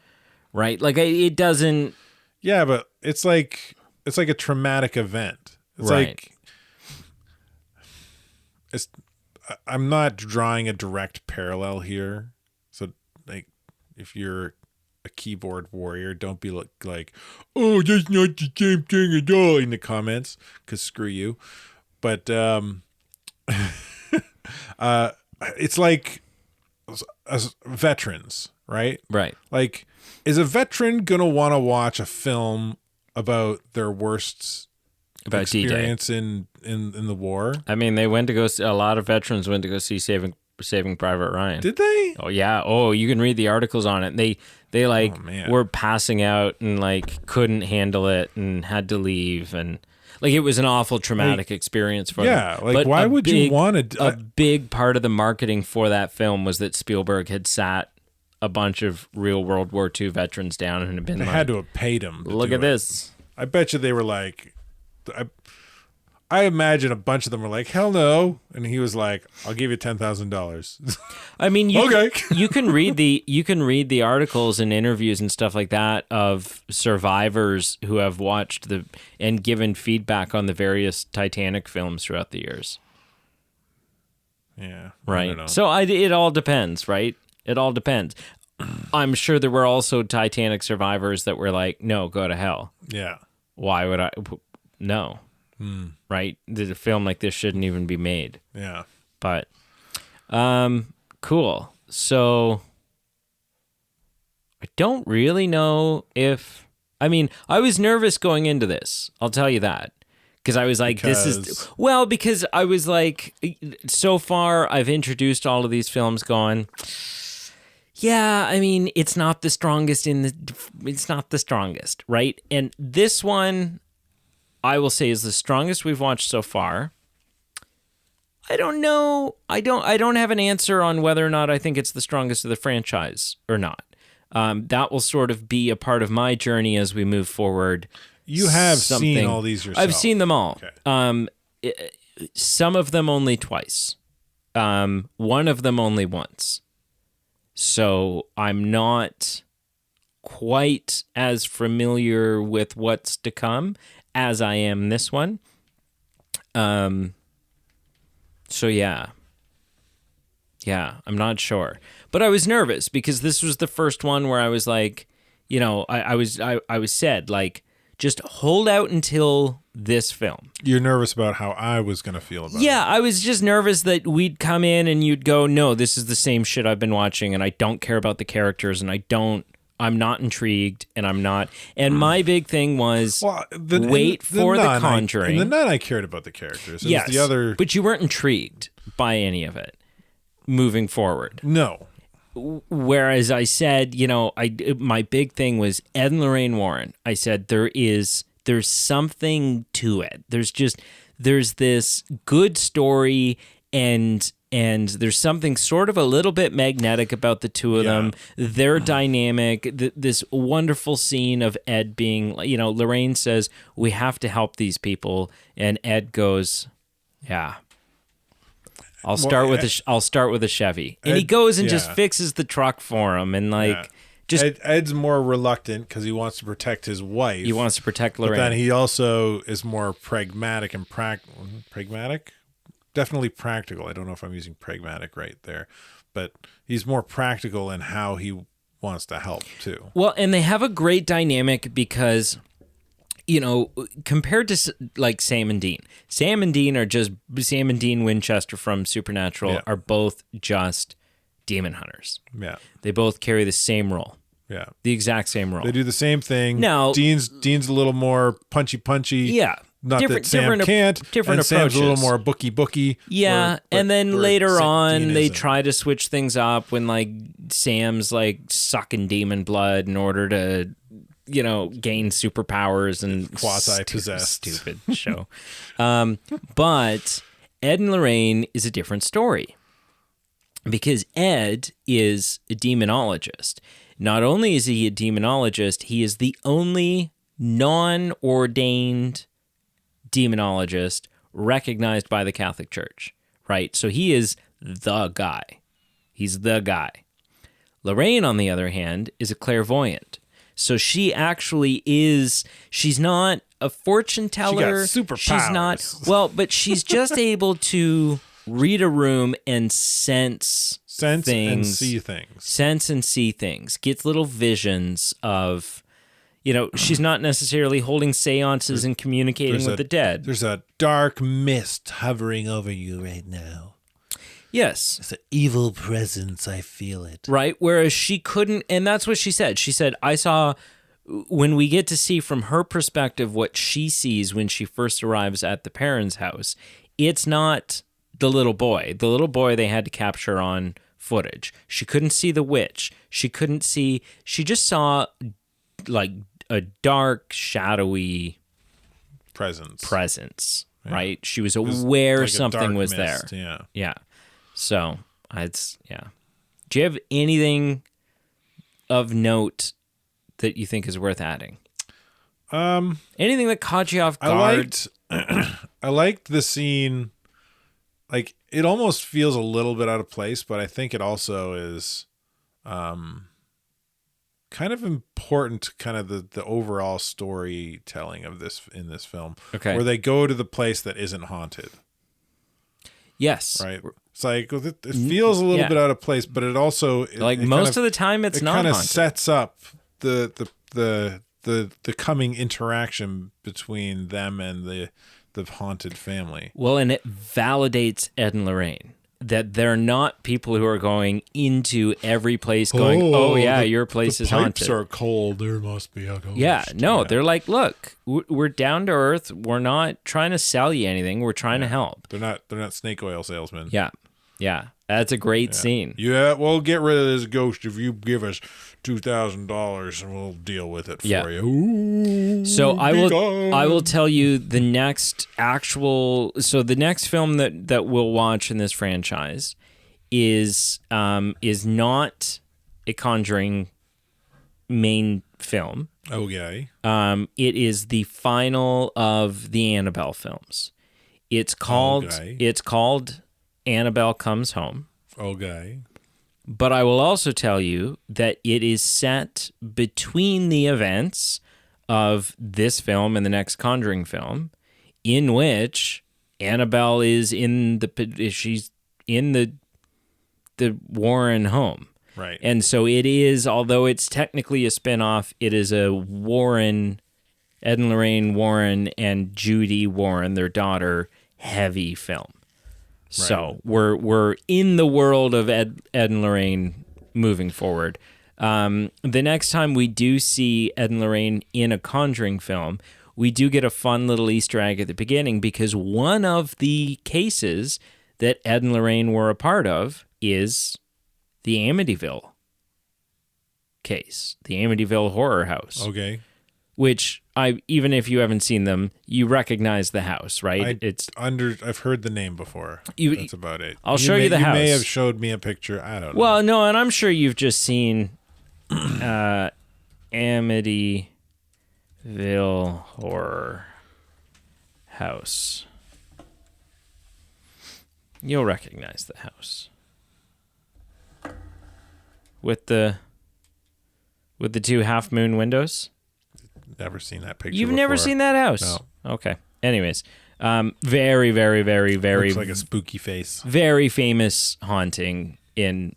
right? Like it doesn't. Yeah, but it's like a traumatic event. It's right. I'm not drawing a direct parallel here. So like, if you're a keyboard warrior, don't be like, oh, that's not the same thing at all in the comments, because screw you. But it's like as veterans, right? Right. Like, is a veteran gonna want to watch a film about their worst experience in the war? I mean, they went to go. A lot of veterans went to go see Saving Private Ryan. Did they? Oh yeah. Oh, you can read the articles on it. They like were passing out and like couldn't handle it and had to leave, and like it was an awful traumatic experience for them. Yeah. Like, but why would you want to? A big part of the marketing for that film was that Spielberg had sat a bunch of real World War II veterans down and had been they had to have paid them. Look at this. I bet you they were like, I imagine a bunch of them were like, hell no. And he was like, I'll give you $10,000. I mean, okay. you can read the articles and interviews and stuff like that of survivors who have watched and given feedback on the various Titanic films throughout the years. Yeah. Right. I don't know. So it all depends, right? It all depends. I'm sure there were also Titanic survivors that were like, no, go to hell. Yeah. Why would I? No. Right? The film like this shouldn't even be made. Yeah. But, cool. So, I don't really know if... I mean, I was nervous going into this. I'll tell you that. Because I was like, because I was like, so far I've introduced all of these films going... Yeah, I mean, it's not the strongest it's not the strongest, right? And this one, I will say, is the strongest we've watched so far. I don't know. I don't have an answer on whether or not I think it's the strongest of the franchise or not. That will sort of be a part of my journey as we move forward. You have seen all these yourself. I've seen them all. Okay. Some of them only twice. One of them only once. So I'm not quite as familiar with what's to come as I am this one. So yeah, I'm not sure, but I was nervous because this was the first one where I was like, you know, I was said like, just hold out until this film. You're nervous about how I was going to feel about it. Yeah, I was just nervous that we'd come in and you'd go, no, this is the same shit I've been watching and I don't care about the characters and I'm not intrigued and I'm not. And my big thing was wait for The Conjuring. In The Nun, I cared about the characters. Yes, was the other... but you weren't intrigued by any of it moving forward. No. Whereas I said, you know, my big thing was Ed and Lorraine Warren. I said there's something to it. There's this good story and there's something sort of a little bit magnetic about the two of them. They're dynamic. This wonderful scene of Ed being, you know, Lorraine says, we have to help these people. And Ed goes, yeah. I'll start with a Chevy. And he goes and just fixes the truck for him. And Ed's more reluctant because he wants to protect his wife. He wants to protect Lorraine. But then he also is more pragmatic and pragmatic? Definitely practical. I don't know if I'm using pragmatic right there. But he's more practical in how he wants to help too. Well, and they have a great dynamic because... You know, compared to like Sam and Dean Winchester from Supernatural are both just demon hunters. Yeah. They both carry the same role. Yeah. The exact same role. They do the same thing. Now, Dean's a little more punchy. Yeah. Not that Sam can't. Different and Sam's approaches. a little more bookie. Yeah, and then later on, they isn't. try to switch things up when like Sam's like sucking demon blood in order to, gain superpowers and quasi-possessed. Stupid show. But Ed and Lorraine is a different story because Ed is a demonologist. Not only is he a demonologist, he is the only non-ordained demonologist recognized by the Catholic Church, right? So he is the guy. He's the guy. Lorraine, on the other hand, is a clairvoyant. So she actually is, she's not a fortune teller. She got superpowers. She's not, but she's just able to read a room and sense things. And see things. Sense and see things. Gets little visions of, she's not necessarily holding seances and communicating with the dead. There's a dark mist hovering over you right now. Yes. It's an evil presence. I feel it. Right? Whereas she couldn't, and that's what she said. She said, I saw, when we get to see from her perspective what she sees when she first arrives at the parents' house, it's not the little boy. The little boy they had to capture on footage. She couldn't see the witch. She just saw like a dark, shadowy presence, yeah. Right? She was aware like something was mist, there. Yeah. Yeah. So, do you have anything of note that you think is worth adding? Anything that caught you off guard? I liked the scene. Like, it almost feels a little bit out of place, but I think it also is kind of important, kind of the overall storytelling of this in this film. Okay. Where they go to the place that isn't haunted. Yes. Right. It's like it feels a little bit out of place, but it also most of the time it's not kind of haunted. sets up the coming interaction between them and the haunted family. Well, and it validates Ed and Lorraine that they're not people who are going into every place going, your place is haunted. The pipes are cold. There must be a ghost. Yeah, no, they're like, look, we're down to earth. We're not trying to sell you anything. We're trying to help. They're not snake oil salesmen. Yeah. That's a great scene. Yeah, we'll get rid of this ghost if you give us $2,000 and we'll deal with it for you. Ooh, so I will tell you the next the next film that we'll watch in this franchise is not a Conjuring main film. Okay. It is the final of the Annabelle films. It's called Annabelle Comes Home. Okay. But I will also tell you that it is set between the events of this film and the next Conjuring film, in which Annabelle is she's in the Warren home. Right. And so it is, although it's technically a spinoff, it is a Warren, Ed and Lorraine Warren and Judy Warren, their daughter, heavy film. Right. So we're in the world of Ed and Lorraine moving forward. The next time we do see Ed and Lorraine in a Conjuring film, we do get a fun little Easter egg at the beginning because one of the cases that Ed and Lorraine were a part of is the Amityville case, the Amityville horror house. Okay. Which even if you haven't seen them, you recognize the house, right? I've heard the name before. That's about it. I'll show you the house. You may have showed me a picture. I don't know. Well, no, and I'm sure you've just seen Amityville horror house. You'll recognize the house with the two half moon windows. Never seen that picture. You've never seen that house? No. Okay. Anyways, very, very, very, very looks like a spooky face. Very famous haunting in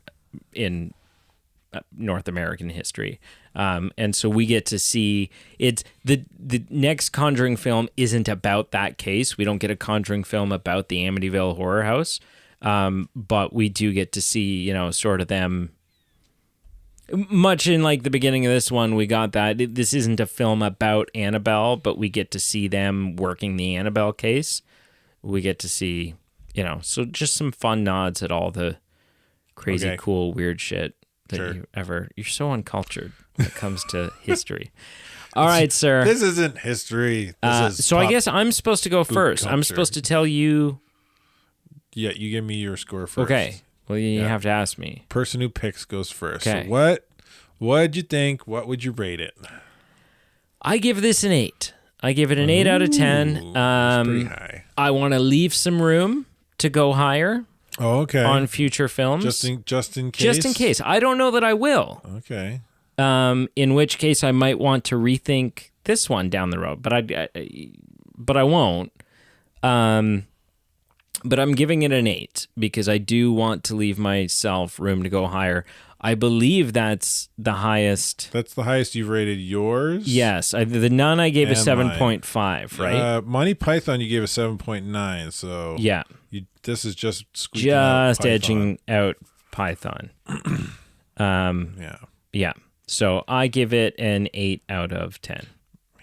North American history. And so we get to see it's the next Conjuring film isn't about that case. We don't get a Conjuring film about the Amityville horror house. But we do get to see, sort of them Much in like the beginning of this one, we got that. This isn't a film about Annabelle, but we get to see them working the Annabelle case. We get to see, so just some fun nods at all the crazy, cool, weird shit that you're so uncultured when it comes to history. All right, sir. This isn't history. This is so I guess I'm supposed to go first. culture. I'm supposed to tell you. Yeah, you give me your score first. Okay. Well, you have to ask me. Person who picks goes first. Okay. So what'd you think? What would you rate it? I give this an 8. I give it an 8 out of 10. That's pretty high. I want to leave some room to go higher. Oh, okay. On future films. Just in case? Just in case. I don't know that I will. Okay. In which case I might want to rethink this one down the road, but I won't. But I'm giving it an 8 because I do want to leave myself room to go higher. I believe that's the highest. That's the highest you've rated yours? Yes. The Nun I gave a And 7.5, right? Monty Python you gave a 7.9, so yeah. This is just squeaking out Python. Edging out Python. Yeah. So I give it an 8 out of 10.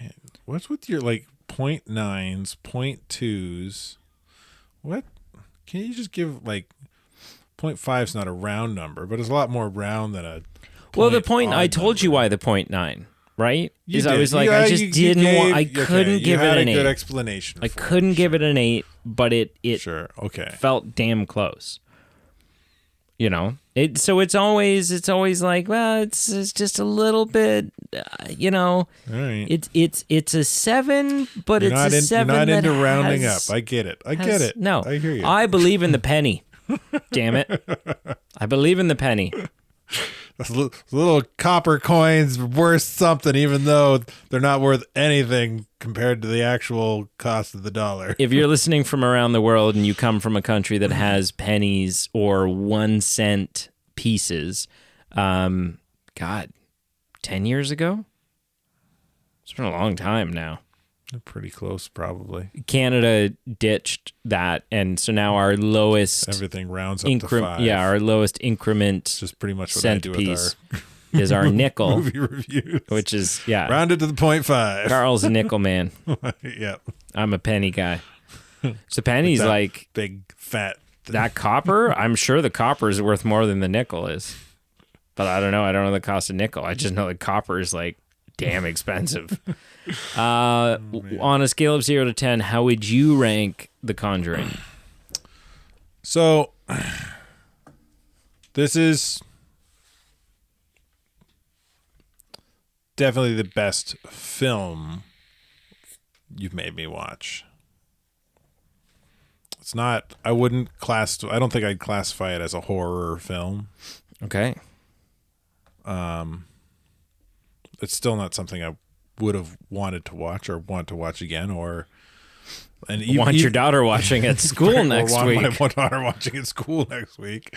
Man, what's with your 0.9s, 0.2s? What? Can you just give 0.5 is not a round number, but it's a lot more round than a Well, the point I told you why the 0.9, right? I was like, I just didn't want. I couldn't give it an 8. Good explanation. I couldn't give it an 8, but it sure, okay, felt damn close. So it's always like, well, it's just a little bit, All right. It's a 7, but You're it's a 7. You're not that into rounding has, up. I get it. I get it. No, I hear you. I believe in the penny. Damn it, I believe in the penny. Those little copper coins worth something, even though they're not worth anything compared to the actual cost of the dollar. If you're listening from around the world and you come from a country that has pennies or 1 cent pieces, God, 10 years ago? It's been a long time now. They're pretty close, probably. Canada ditched that, and so now our lowest everything rounds up to 5. Yeah, our lowest increment, it's just pretty much what cent I do piece with is our nickel movie reviews, which is rounded to the 0.5. Carl's a nickel man. Yep. I'm a penny guy. So penny's like big fat that copper. I'm sure the copper is worth more than the nickel is, but I don't know. I don't know the cost of nickel. I just know that copper is damn expensive. On a scale of 0 to 10, how would you rank The Conjuring? So, this is definitely the best film you've made me watch. It's not, I don't think I'd classify it as a horror film. Okay. It's still not something I would have wanted to watch or want to watch again, or want your daughter watching at school next week. My daughter watching at school next week.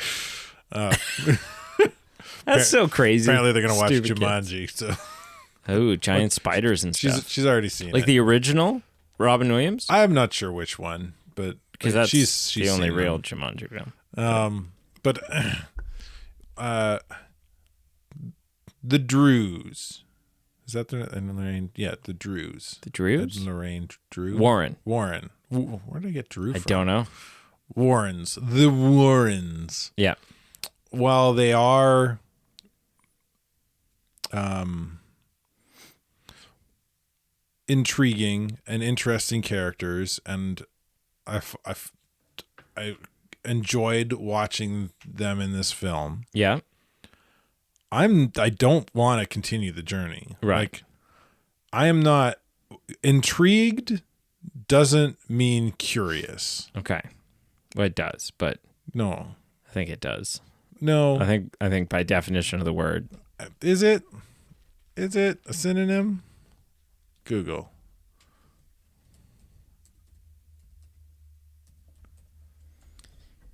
That's so crazy. Apparently, they're going to watch Jumanji. So, giant spiders and stuff. She's already seen it. The original Robin Williams. I'm not sure which one, but because that's she's the only real Jumanji film. But the Drews. Is that the Lorraine? Yeah, the Drews. The Drews? Lorraine Drew? Warren. Where did I get Drew from? I don't know. Warrens. The Warrens. Yeah. While they are intriguing and interesting characters, and I enjoyed watching them in this film. Yeah. I don't want to continue the journey. Right. I am not intrigued. Doesn't mean curious. Okay. Well, it does, but no, I think it does. No, I think by definition of the word, is it a synonym? Google.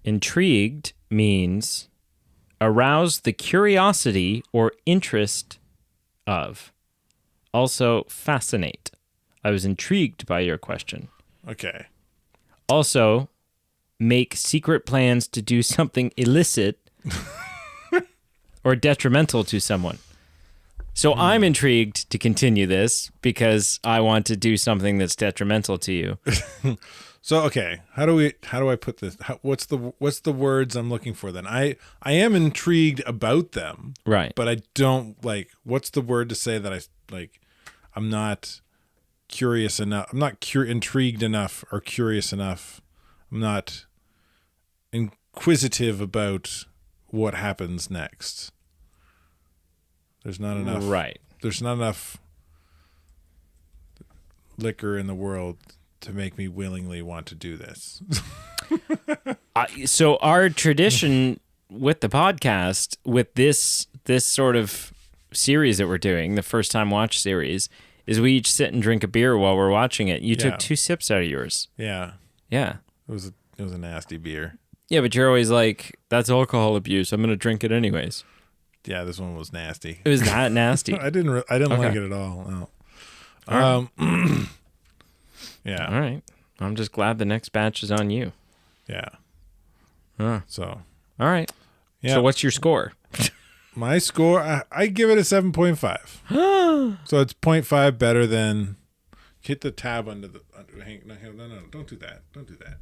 Intrigued means arouse the curiosity or interest of. Also, fascinate. I was intrigued by your question. Okay. Also, make secret plans to do something illicit or detrimental to someone. So I'm intrigued to continue this because I want to do something that's detrimental to you. So okay, how do I put this? What's the words I'm looking for then? I am intrigued about them, Right. but I don't like. What's the word to say that I like? I'm not curious enough. I'm not intrigued enough or curious enough. I'm not inquisitive about what happens next. There's not enough. Right. There's not enough liquor in the world to make me willingly want to do this. So our tradition with the podcast, with this sort of series that we're doing, the first time watch series, is we each sit and drink a beer while we're watching it. You took 2 sips out of yours. Yeah. Yeah. It was a nasty beer. Yeah, but you're always like, that's alcohol abuse. I'm going to drink it anyways. Yeah, this one was nasty. It was that nasty. I didn't Okay. like it at all. No. All right. Yeah. All right. I'm just glad the next batch is on you. Yeah. Huh. So, All right. yeah. So what's your score? My score, I give it a 7.5. So it's 0.5 better than. Hit the tab under the. No, don't do that. Don't do that.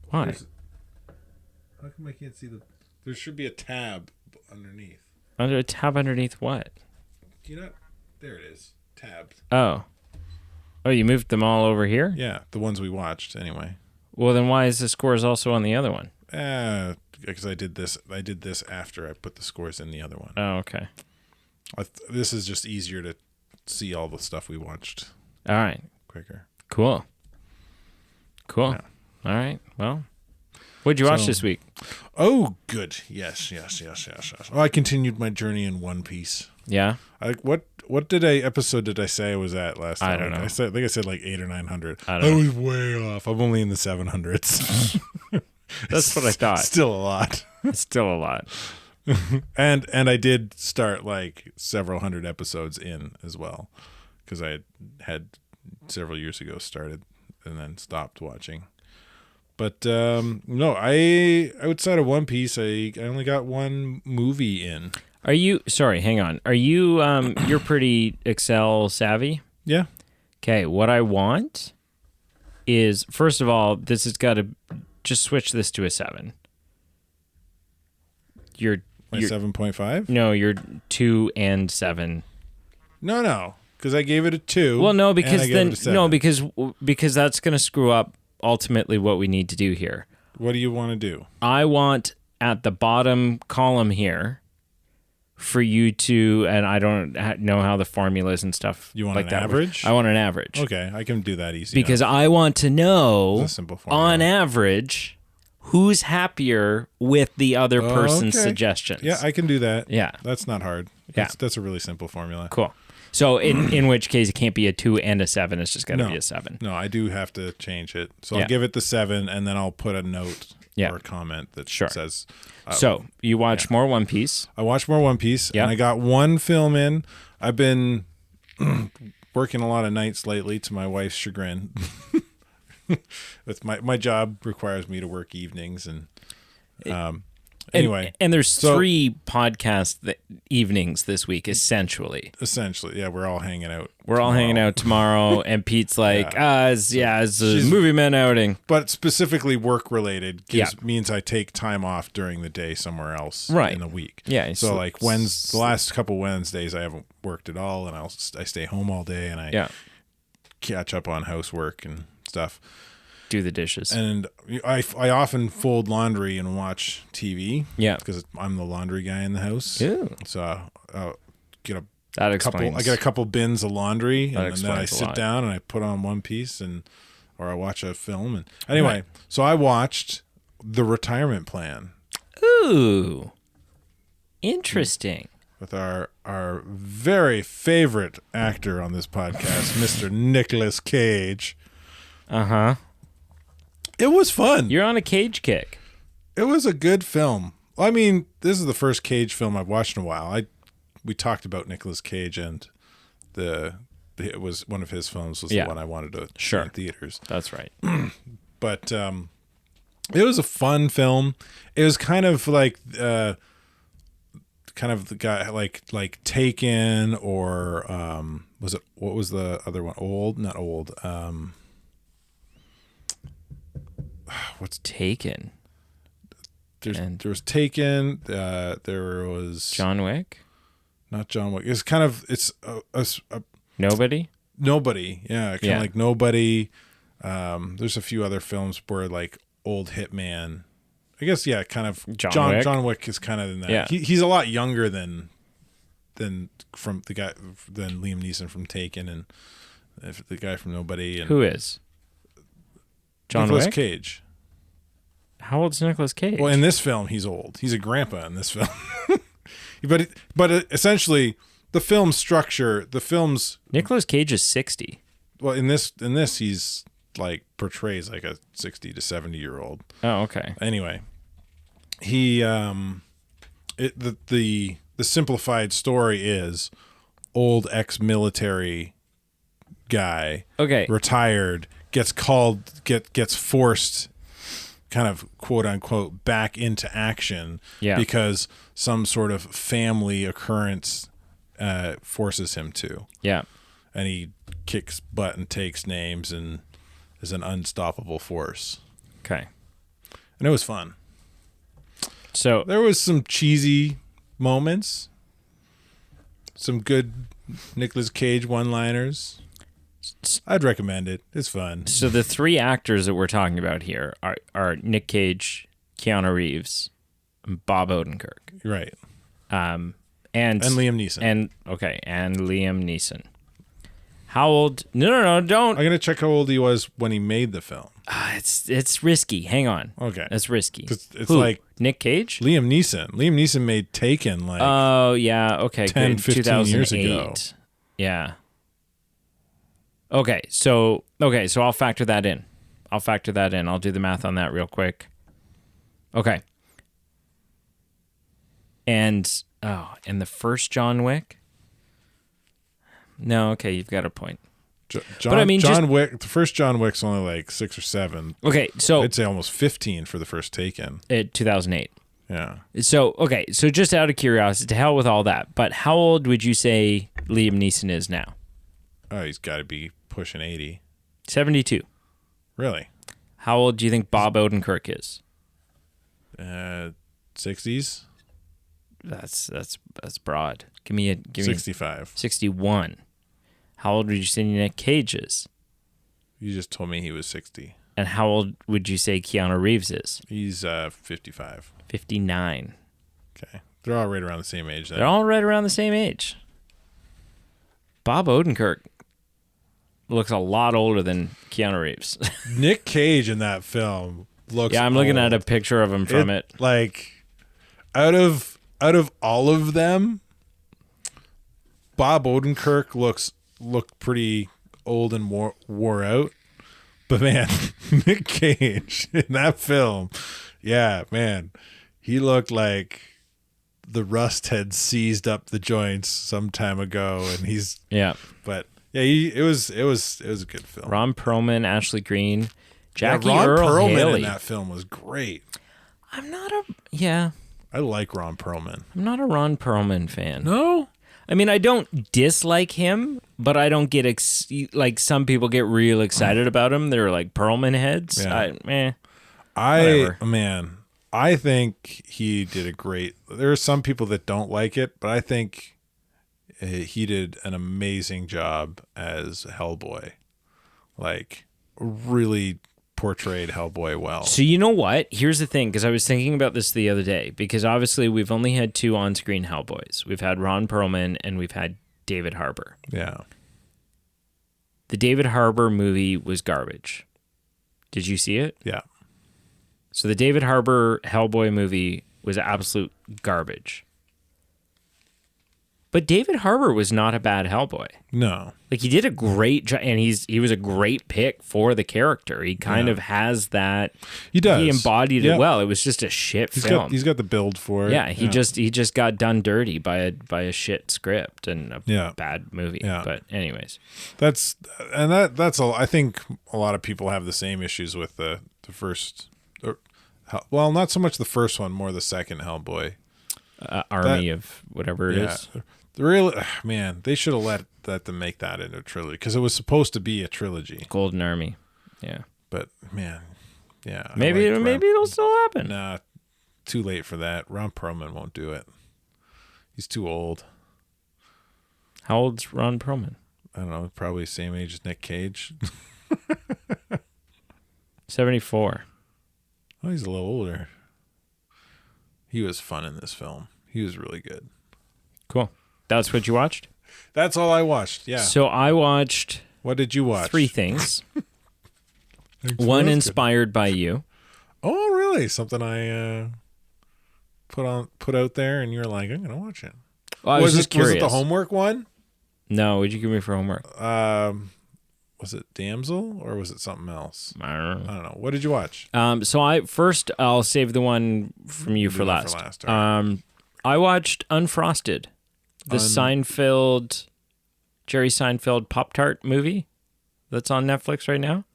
Why? How come I can't see the? There should be a tab underneath. Under a tab underneath what? You know, there it is. Tabbed. Oh, you moved them all over here? Yeah, the ones we watched anyway. Well, then why is the scores also on the other one? Because I did this after I put the scores in the other one. Oh, okay. This is just easier to see all the stuff we watched All right. quicker. Cool. Yeah. All right. Well, what'd you watch this week? Oh, good. Yes. Well, I continued my journey in One Piece. Yeah. What episode did I say I was at last time? I don't know. I think I said like 800 or 900. I don't know. was way off. I'm only in the 700s. That's what I thought. Still a lot. It's still a lot. And I did start like several hundred episodes in as well, because I had several years ago started and then stopped watching. But no, I outside of One Piece, I only got one movie in. Are you? Sorry, hang on. Are you? You're pretty Excel savvy. Yeah. Okay. What I want is, first of all, this has got to just switch this to a 7. You're 7.5? No, you're 2 and 7. No, because I gave it a 2. Well, no, and because I gave then it a 7. no, because that's going to screw up ultimately what we need to do here. What do you want to do? I want at the bottom column here for you to, and I don't know how the formulas and stuff. You want like an that average? I want an average. Okay, I can do that easy. Because I want to know, It's a simple formula. on average, who's happier with the other person's okay. suggestions. Yeah, I can do that. Yeah. That's not hard. That's a really simple formula. Cool. So in which case it can't be a 2 and a 7. It's just got to be a 7. No, I do have to change it. So Yeah. I'll give it the 7, and then I'll put a note or a comment that says. So you watch more One Piece. I watched more One Piece, and I got one film in. I've been working a lot of nights lately, to my wife's chagrin. With my job requires me to work evenings, and anyway. And there's 3 podcast evenings this week, essentially. Yeah, we're all hanging out. We're all hanging out tomorrow, and Pete's like, it's a movie men outing. But specifically work-related means I take time off during the day somewhere else in the week. Yeah. So like the last couple Wednesdays I haven't worked at all, and I stay home all day, and I catch up on housework and stuff. Do the dishes. And I often fold laundry and watch TV. Yeah. Because I'm the laundry guy in the house. Ew. So get explains. I get a couple bins of laundry, and then I explains a sit lot. down and I put on One Piece, or I watch a film. And anyway, so I watched The Retirement Plan. Ooh. Interesting. With our very favorite actor on this podcast, Mr. Nicolas Cage. Uh-huh. It was fun. You're on a Cage kick. It was a good film. I mean, this is the first Cage film I've watched in a while. We talked about Nicolas Cage, and it was one of his films was the one I wanted to see in theaters. That's right. But it was a fun film. It was kind of like kind of the guy like Taken, or what was the other one? Not Old. What's Taken? there was Taken. There was John Wick. Not John Wick. It's kind of Nobody. Nobody. Yeah, kind of Yeah. like Nobody. There's a few other films where like old hitman. I guess kind of John Wick. John Wick is kind of in that. Yeah. He's a lot younger than from the guy than Liam Neeson from Taken, and the guy from Nobody. And Who is? John Nicolas Wick? Cage. How old's Nicolas Cage? Well, in this film, he's old. He's a grandpa in this film. but essentially, the film structure, Nicolas Cage is 60. well, in this he's like portrays like a 60 to 70-year-old. Oh, okay. Anyway, he the simplified story is old ex-military guy, Okay. retired, gets forced kind of quote unquote back into action because some sort of family occurrence forces him to. Yeah. And he kicks butt and takes names and is an unstoppable force. Okay. And it was fun. So There was some cheesy moments, some good Nicolas Cage one-liners. I'd recommend it. It's fun. So the three actors that we're talking about here are Nick Cage, Keanu Reeves, and Bob Odenkirk. Right. And Liam Neeson. And Liam Neeson. How old? No, don't. I'm going to check how old he was when he made the film. It's risky. Hang on. Okay. It's risky. It's Who? like Nick Cage? Liam Neeson. Liam Neeson made Taken like Oh, yeah. Okay. 10, good. 15 years 2008. ago. Yeah. Okay. So I'll factor that in. I'll do the math on that real quick. Okay. And the first John Wick? No, okay, you've got a point. John, I mean, John Wick, the first John Wick's only like 6 or 7. Okay, so I'd say almost 15 for the first Taken. 2008. Yeah. So just out of curiosity, to hell with all that, but how old would you say Liam Neeson is now? Oh, he's got to be pushing 80. 72. Really? How old do you think Bob Odenkirk is? 60s? That's broad. Give me 65. 61. How old would you say Nick Cage is? You just told me he was 60. And how old would you say Keanu Reeves is? He's 55. 59. Okay. They're all right around the same age then. They're all right around the same age. Bob Odenkirk looks a lot older than Keanu Reeves. Nick Cage in that film looks Yeah, I'm looking old. at a picture of him from it. Like out of all of them, Bob Odenkirk looked pretty old and wore out. But man, Nick Cage in that film, yeah, man, he looked like the rust had seized up the joints some time ago, and it was a good film. Ron Perlman, Ashley Greene, Jackie Ron Earl Perlman Haley. in that film was great. I'm not I like Ron Perlman. a Ron Perlman fan. No, I mean, I don't dislike him, but I don't get like some people get real excited about him. They're like Perlman heads. Yeah. Whatever. I think he did a great. There are some people that don't like it, but I think he did an amazing job as Hellboy. Like, really portrayed Hellboy well. So you know what? Here's the thing, because I was thinking about this the other day, because obviously we've only had 2 on-screen Hellboys. We've had Ron Perlman and we've had David Harbour. Yeah. The David Harbour movie was garbage. Did you see it? Yeah. So the David Harbour Hellboy movie was absolute garbage. But David Harbour was not a bad Hellboy. No. Like, he did a great job, and he was a great pick for the character. He kind of has that. He does. He embodied it well. It was just a shit film. He's got the build for it. Yeah, he just got done dirty by a shit script and a bad movie. Yeah. But anyways, that's I think a lot of people have the same issues with the first. Well, not so much the first one, more the second Hellboy. army of whatever it is. The real man, they should have let them make that into a trilogy because it was supposed to be a trilogy. Golden Army. Yeah. But man, yeah. Maybe it'll still happen. Nah, too late for that. Ron Perlman won't do it. He's too old. How old's Ron Perlman? I don't know, probably same age as Nick Cage. 74. Oh, he's a little older. He was fun in this film. He was really good. Cool. That's what you watched? That's all I watched, yeah. So I watched... What did you watch? 3 things. One inspired by you. Oh, really? Something I put out there and you were like, I'm going to watch it. Well, I was just curious. Was it the homework one? No, what'd you give me for homework? Was it Damsel or was it something else? I don't know. What did you watch? So I'll save the one from you for last. Right. I watched Unfrosted, the Jerry Seinfeld Pop-Tart movie that's on Netflix right now.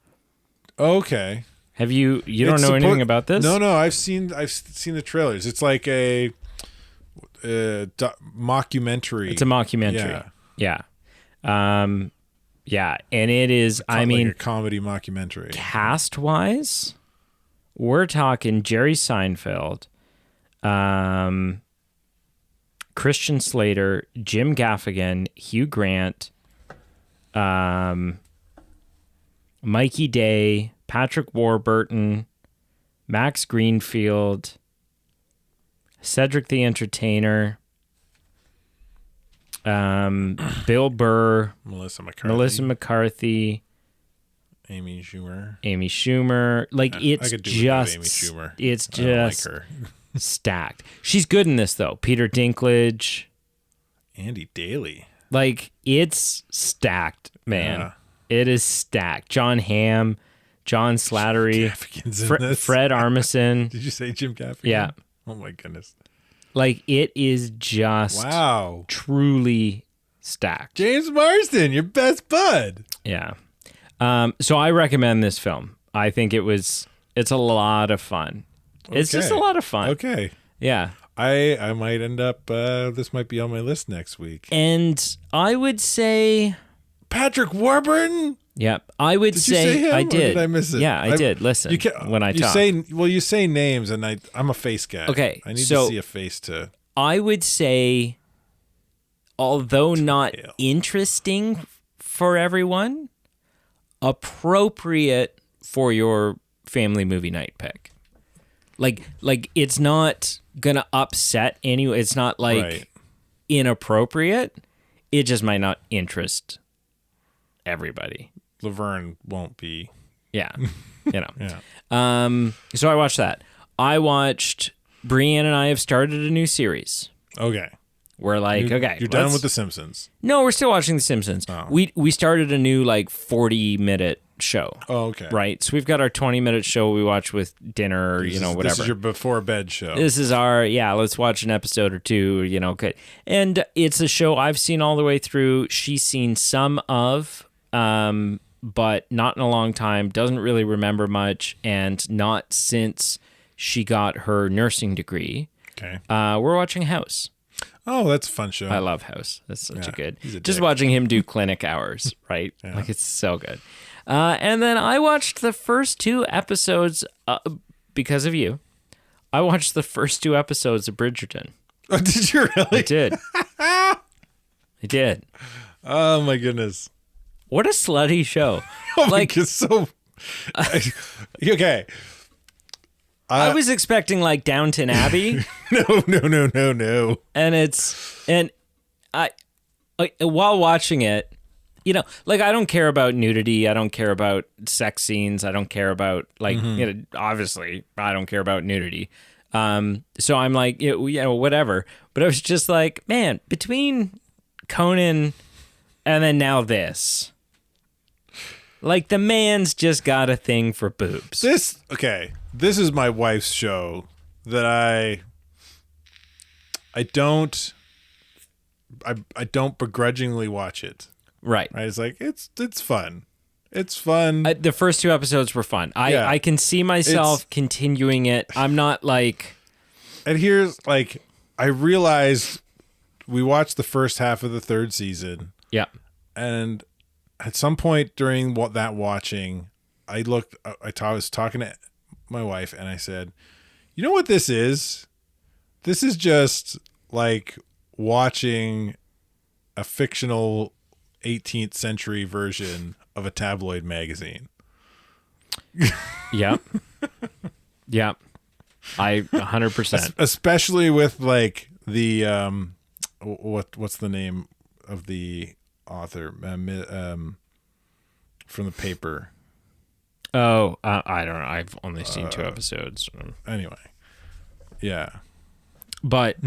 Okay. Have you don't know anything about this? No, I've seen the trailers. It's like a mockumentary. It's a mockumentary. Yeah. Yeah, and it is, like a comedy mockumentary. Cast-wise, we're talking Jerry Seinfeld, Christian Slater, Jim Gaffigan, Hugh Grant, Mikey Day, Patrick Warburton, Max Greenfield, Cedric the Entertainer, Bill Burr, Melissa McCarthy, Amy Schumer. Like it's just Amy Schumer. It's just like her. stacked. She's good in this though. Peter Dinklage, Andy Daly. Like it's stacked, man. Yeah. It is stacked. John Hamm, John Slattery, Fred Armisen. Did you say Jim Gaffigan? Yeah. Oh my goodness. Like it is just truly stacked. James Marsden, your best bud. Yeah. So I recommend this film. I think it's a lot of fun. Okay. It's just a lot of fun. Okay. Yeah. I might end up this might be on my list next week. And I would say Patrick Warburton? Yeah. I would did say you say him, I did. Or did I miss it? Yeah, I did. Listen, when I talk. You say names and I'm a face guy. Okay. I need to see a face to. I would say, although not interesting for everyone, appropriate for your family movie night pick. Like it's not gonna upset anyone. It's not like inappropriate. It just might not interest everybody. Laverne won't be. Yeah, you know. Yeah. So I watched that. I watched. Brienne and I have started a new series. Okay. We're like, you're done with The Simpsons. No, we're still watching The Simpsons. Oh. We started a new 40-minute show. Oh, okay. Right. So we've got our 20-minute show we watch with dinner, or, whatever. This is your before bed show. This is our, let's watch an episode or two, good. And it's a show I've seen all the way through. She's seen some of, but not in a long time, doesn't really remember much, and not since she got her nursing degree. Okay. We're watching House. Oh, that's a fun show. I love House. That's such a good. Just dick. Watching him do clinic hours, right? Yeah. Like it's so good. And then I watched the first 2 episodes because of you. I watched the first 2 episodes of Bridgerton. Oh, did you really? I did. I did. Oh my goodness. What a slutty show. Oh my God, so okay. I was expecting Downton Abbey. No. And I while watching it, I don't care about nudity. I don't care about sex scenes. I don't care about obviously I don't care about nudity. So I'm like, whatever. But I was just like, man, between Conan and then now this, the man's just got a thing for boobs. This is my wife's show that I don't begrudgingly watch it. Right. It's like it's fun. It's fun. The first 2 episodes were fun. I can see myself continuing it. I'm not like. And here's I realized we watched the first half of the third season. Yeah. And at some point during that watching, I was talking to my wife and I said, you know what this is? This is just like watching a fictional 18th century version of a tabloid magazine. Yeah. Yeah. I 100%. Especially with like the what's the name of the author from the paper? Oh, I don't know. I've only seen 2 episodes. Anyway. Yeah. But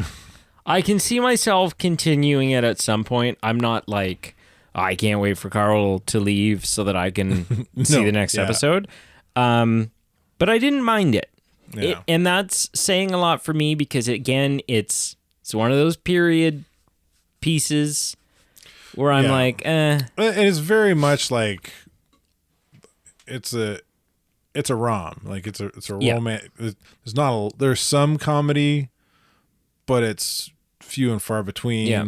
I can see myself continuing it at some point. I'm not like, I can't wait for Carl to leave so that I can see the next episode. But I didn't mind it. Yeah. And that's saying a lot for me because, again, it's one of those period pieces where I'm like, And it's very much like it's a rom. Like it's a romance. There's some comedy, but it's few and far between. Yeah.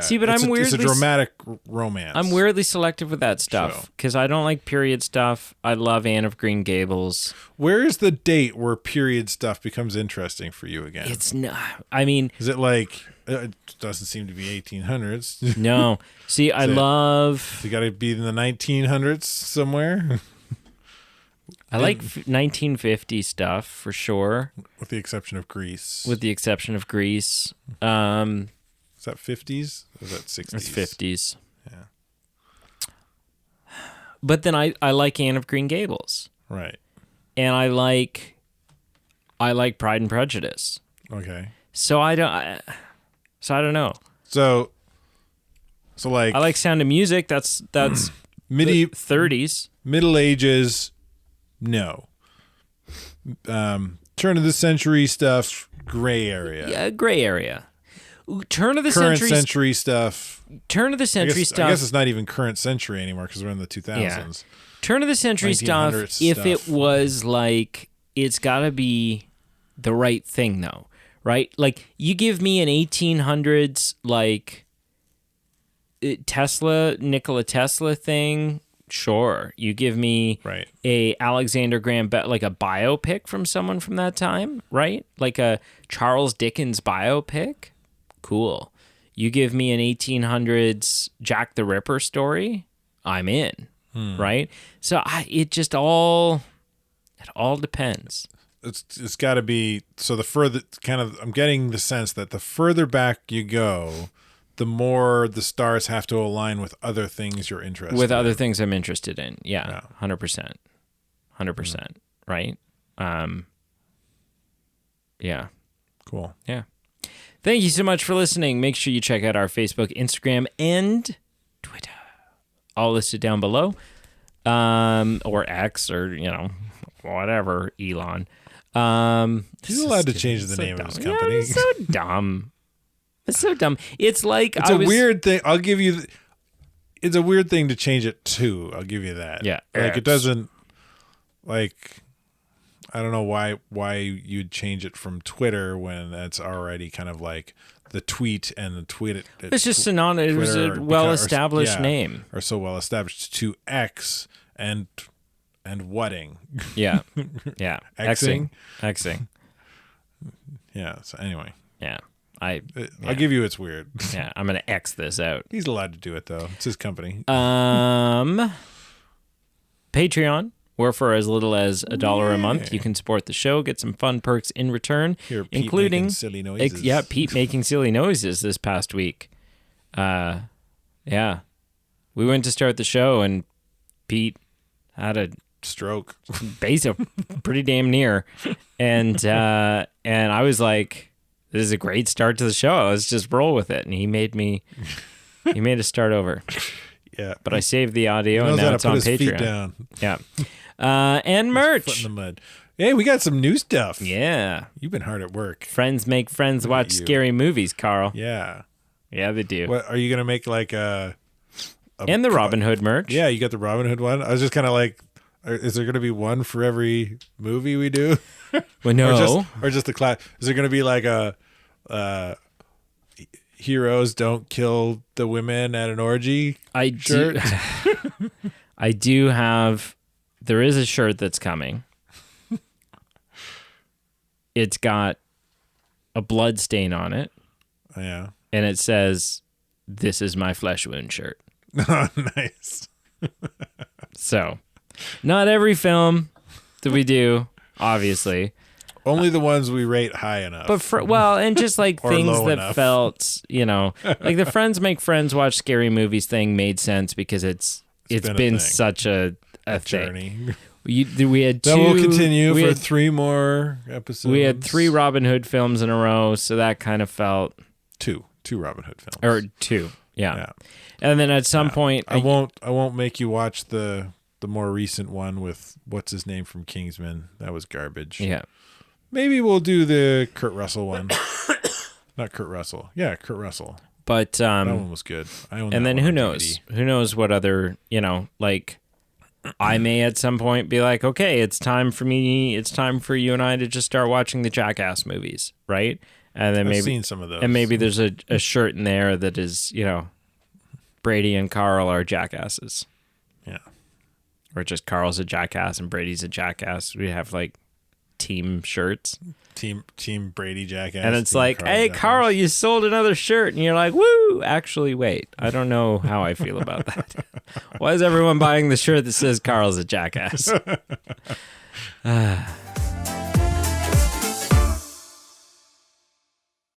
See, but it's a dramatic romance. I'm weirdly selective with that stuff because I don't like period stuff. I love Anne of Green Gables. Where is the date where period stuff becomes interesting for you again? It's not. I mean, is it like it doesn't seem to be 1800s? No. See, I love. You got to be in the 1900s somewhere. I like 1950 stuff for sure. With the exception of Greece. Is that 50s? Or is that 60s? It's 50s. Yeah. But then I like Anne of Green Gables. Right. And I like Pride and Prejudice. Okay. So I don't know. So like I like Sound of Music. That's midi 30s. Middle Ages. No. Turn of the century stuff. Gray area. Yeah, gray area. Turn of the current century stuff. Turn of the century stuff. I guess it's not even current century anymore because we're in the 2000s. Yeah. Turn of the century stuff. If it was like, it's got to be the right thing though, right? Like you give me an 1800s like Nikola Tesla thing. Sure. You give me a Alexander Graham like a biopic from someone from that time, right? Like a Charles Dickens biopic. Cool. You give me an 1800s Jack the Ripper story, I'm in, right? So it all depends. It's got to be, so the further I'm getting the sense that the further back you go, the more the stars have to align with other things you're interested in. With other things I'm interested in. Yeah. 100%. 100%. Right? Yeah. Cool. Yeah. Thank you so much for listening. Make sure you check out our Facebook, Instagram, and Twitter. All listed down below. Or X, or, whatever, Elon. He's allowed to change the name of his company. Yeah, it's so dumb. It's so dumb. It's like it's a weird thing. I'll give you. It's a weird thing to change it to. I'll give you that. Yeah, like it doesn't. Like, I don't know why you'd change it from Twitter when that's already kind of like the tweet and the tweet. It's just synonymous. It was a well-established name, or so well established to X and whatting. Yeah, yeah. Xing. Yeah. So anyway. Yeah. I'll give you it's weird. Yeah, I'm gonna X this out. He's allowed to do it though. It's his company. Patreon, where for as little as $1 a month, you can support the show, get some fun perks in return, including Pete silly noises. Pete making silly noises this past week. Yeah, we went to start the show and Pete had a stroke, pretty damn near, and I was like, this is a great start to the show. Let's just roll with it. And he made us start over. Yeah. But I saved the audio and now it's on Patreon. Feet down. Yeah. And merch. Foot in the mud. Hey, we got some new stuff. Yeah. You've been hard at work. Friends make friends watch scary movies, Carl. Yeah. Yeah, they do. What are you gonna make like and the Robin Hood merch? Yeah, you got the Robin Hood one. I was just kind of like, is there gonna be one for every movie we do? Well, no. or just the class. Is there gonna be like a heroes don't kill the women at an orgy shirt. I do have. There is a shirt that's coming. It's got a blood stain on it. Yeah. And it says, "This is my flesh wound shirt." Oh, nice. So, not every film that we do, obviously. Only the ones we rate high enough. But and just like Or things low that enough. felt, like the Friends Make Friends Watch Scary Movies thing made sense because it's been a been thing. such a thing. journey. We had two. That will continue we for had, 3 more episodes. We had 3 Robin Hood films in a row, so that kind of felt 2 Robin Hood films. or 2, yeah. And then at some point, I won't make you watch the more recent one with what's his name from Kingsman. That was garbage. Yeah. Maybe we'll do the Kurt Russell one. Not Kurt Russell. Yeah, Kurt Russell. But That one was good. I own and that then one who on knows? DVD. Who knows what other, like I may at some point be like, okay, it's time for you and I to just start watching the Jackass movies, right? And then I've seen some of those. And maybe there's a shirt in there that is, Brady and Carl are jackasses. Yeah. Or just Carl's a jackass and Brady's a jackass. We have like team shirts. Team Brady Jackass. And it's Team like, Carl hey, Jackass. Carl, you sold another shirt. And you're like, woo. Actually, wait. I don't know how I feel about that. Why is everyone buying the shirt that says Carl's a jackass?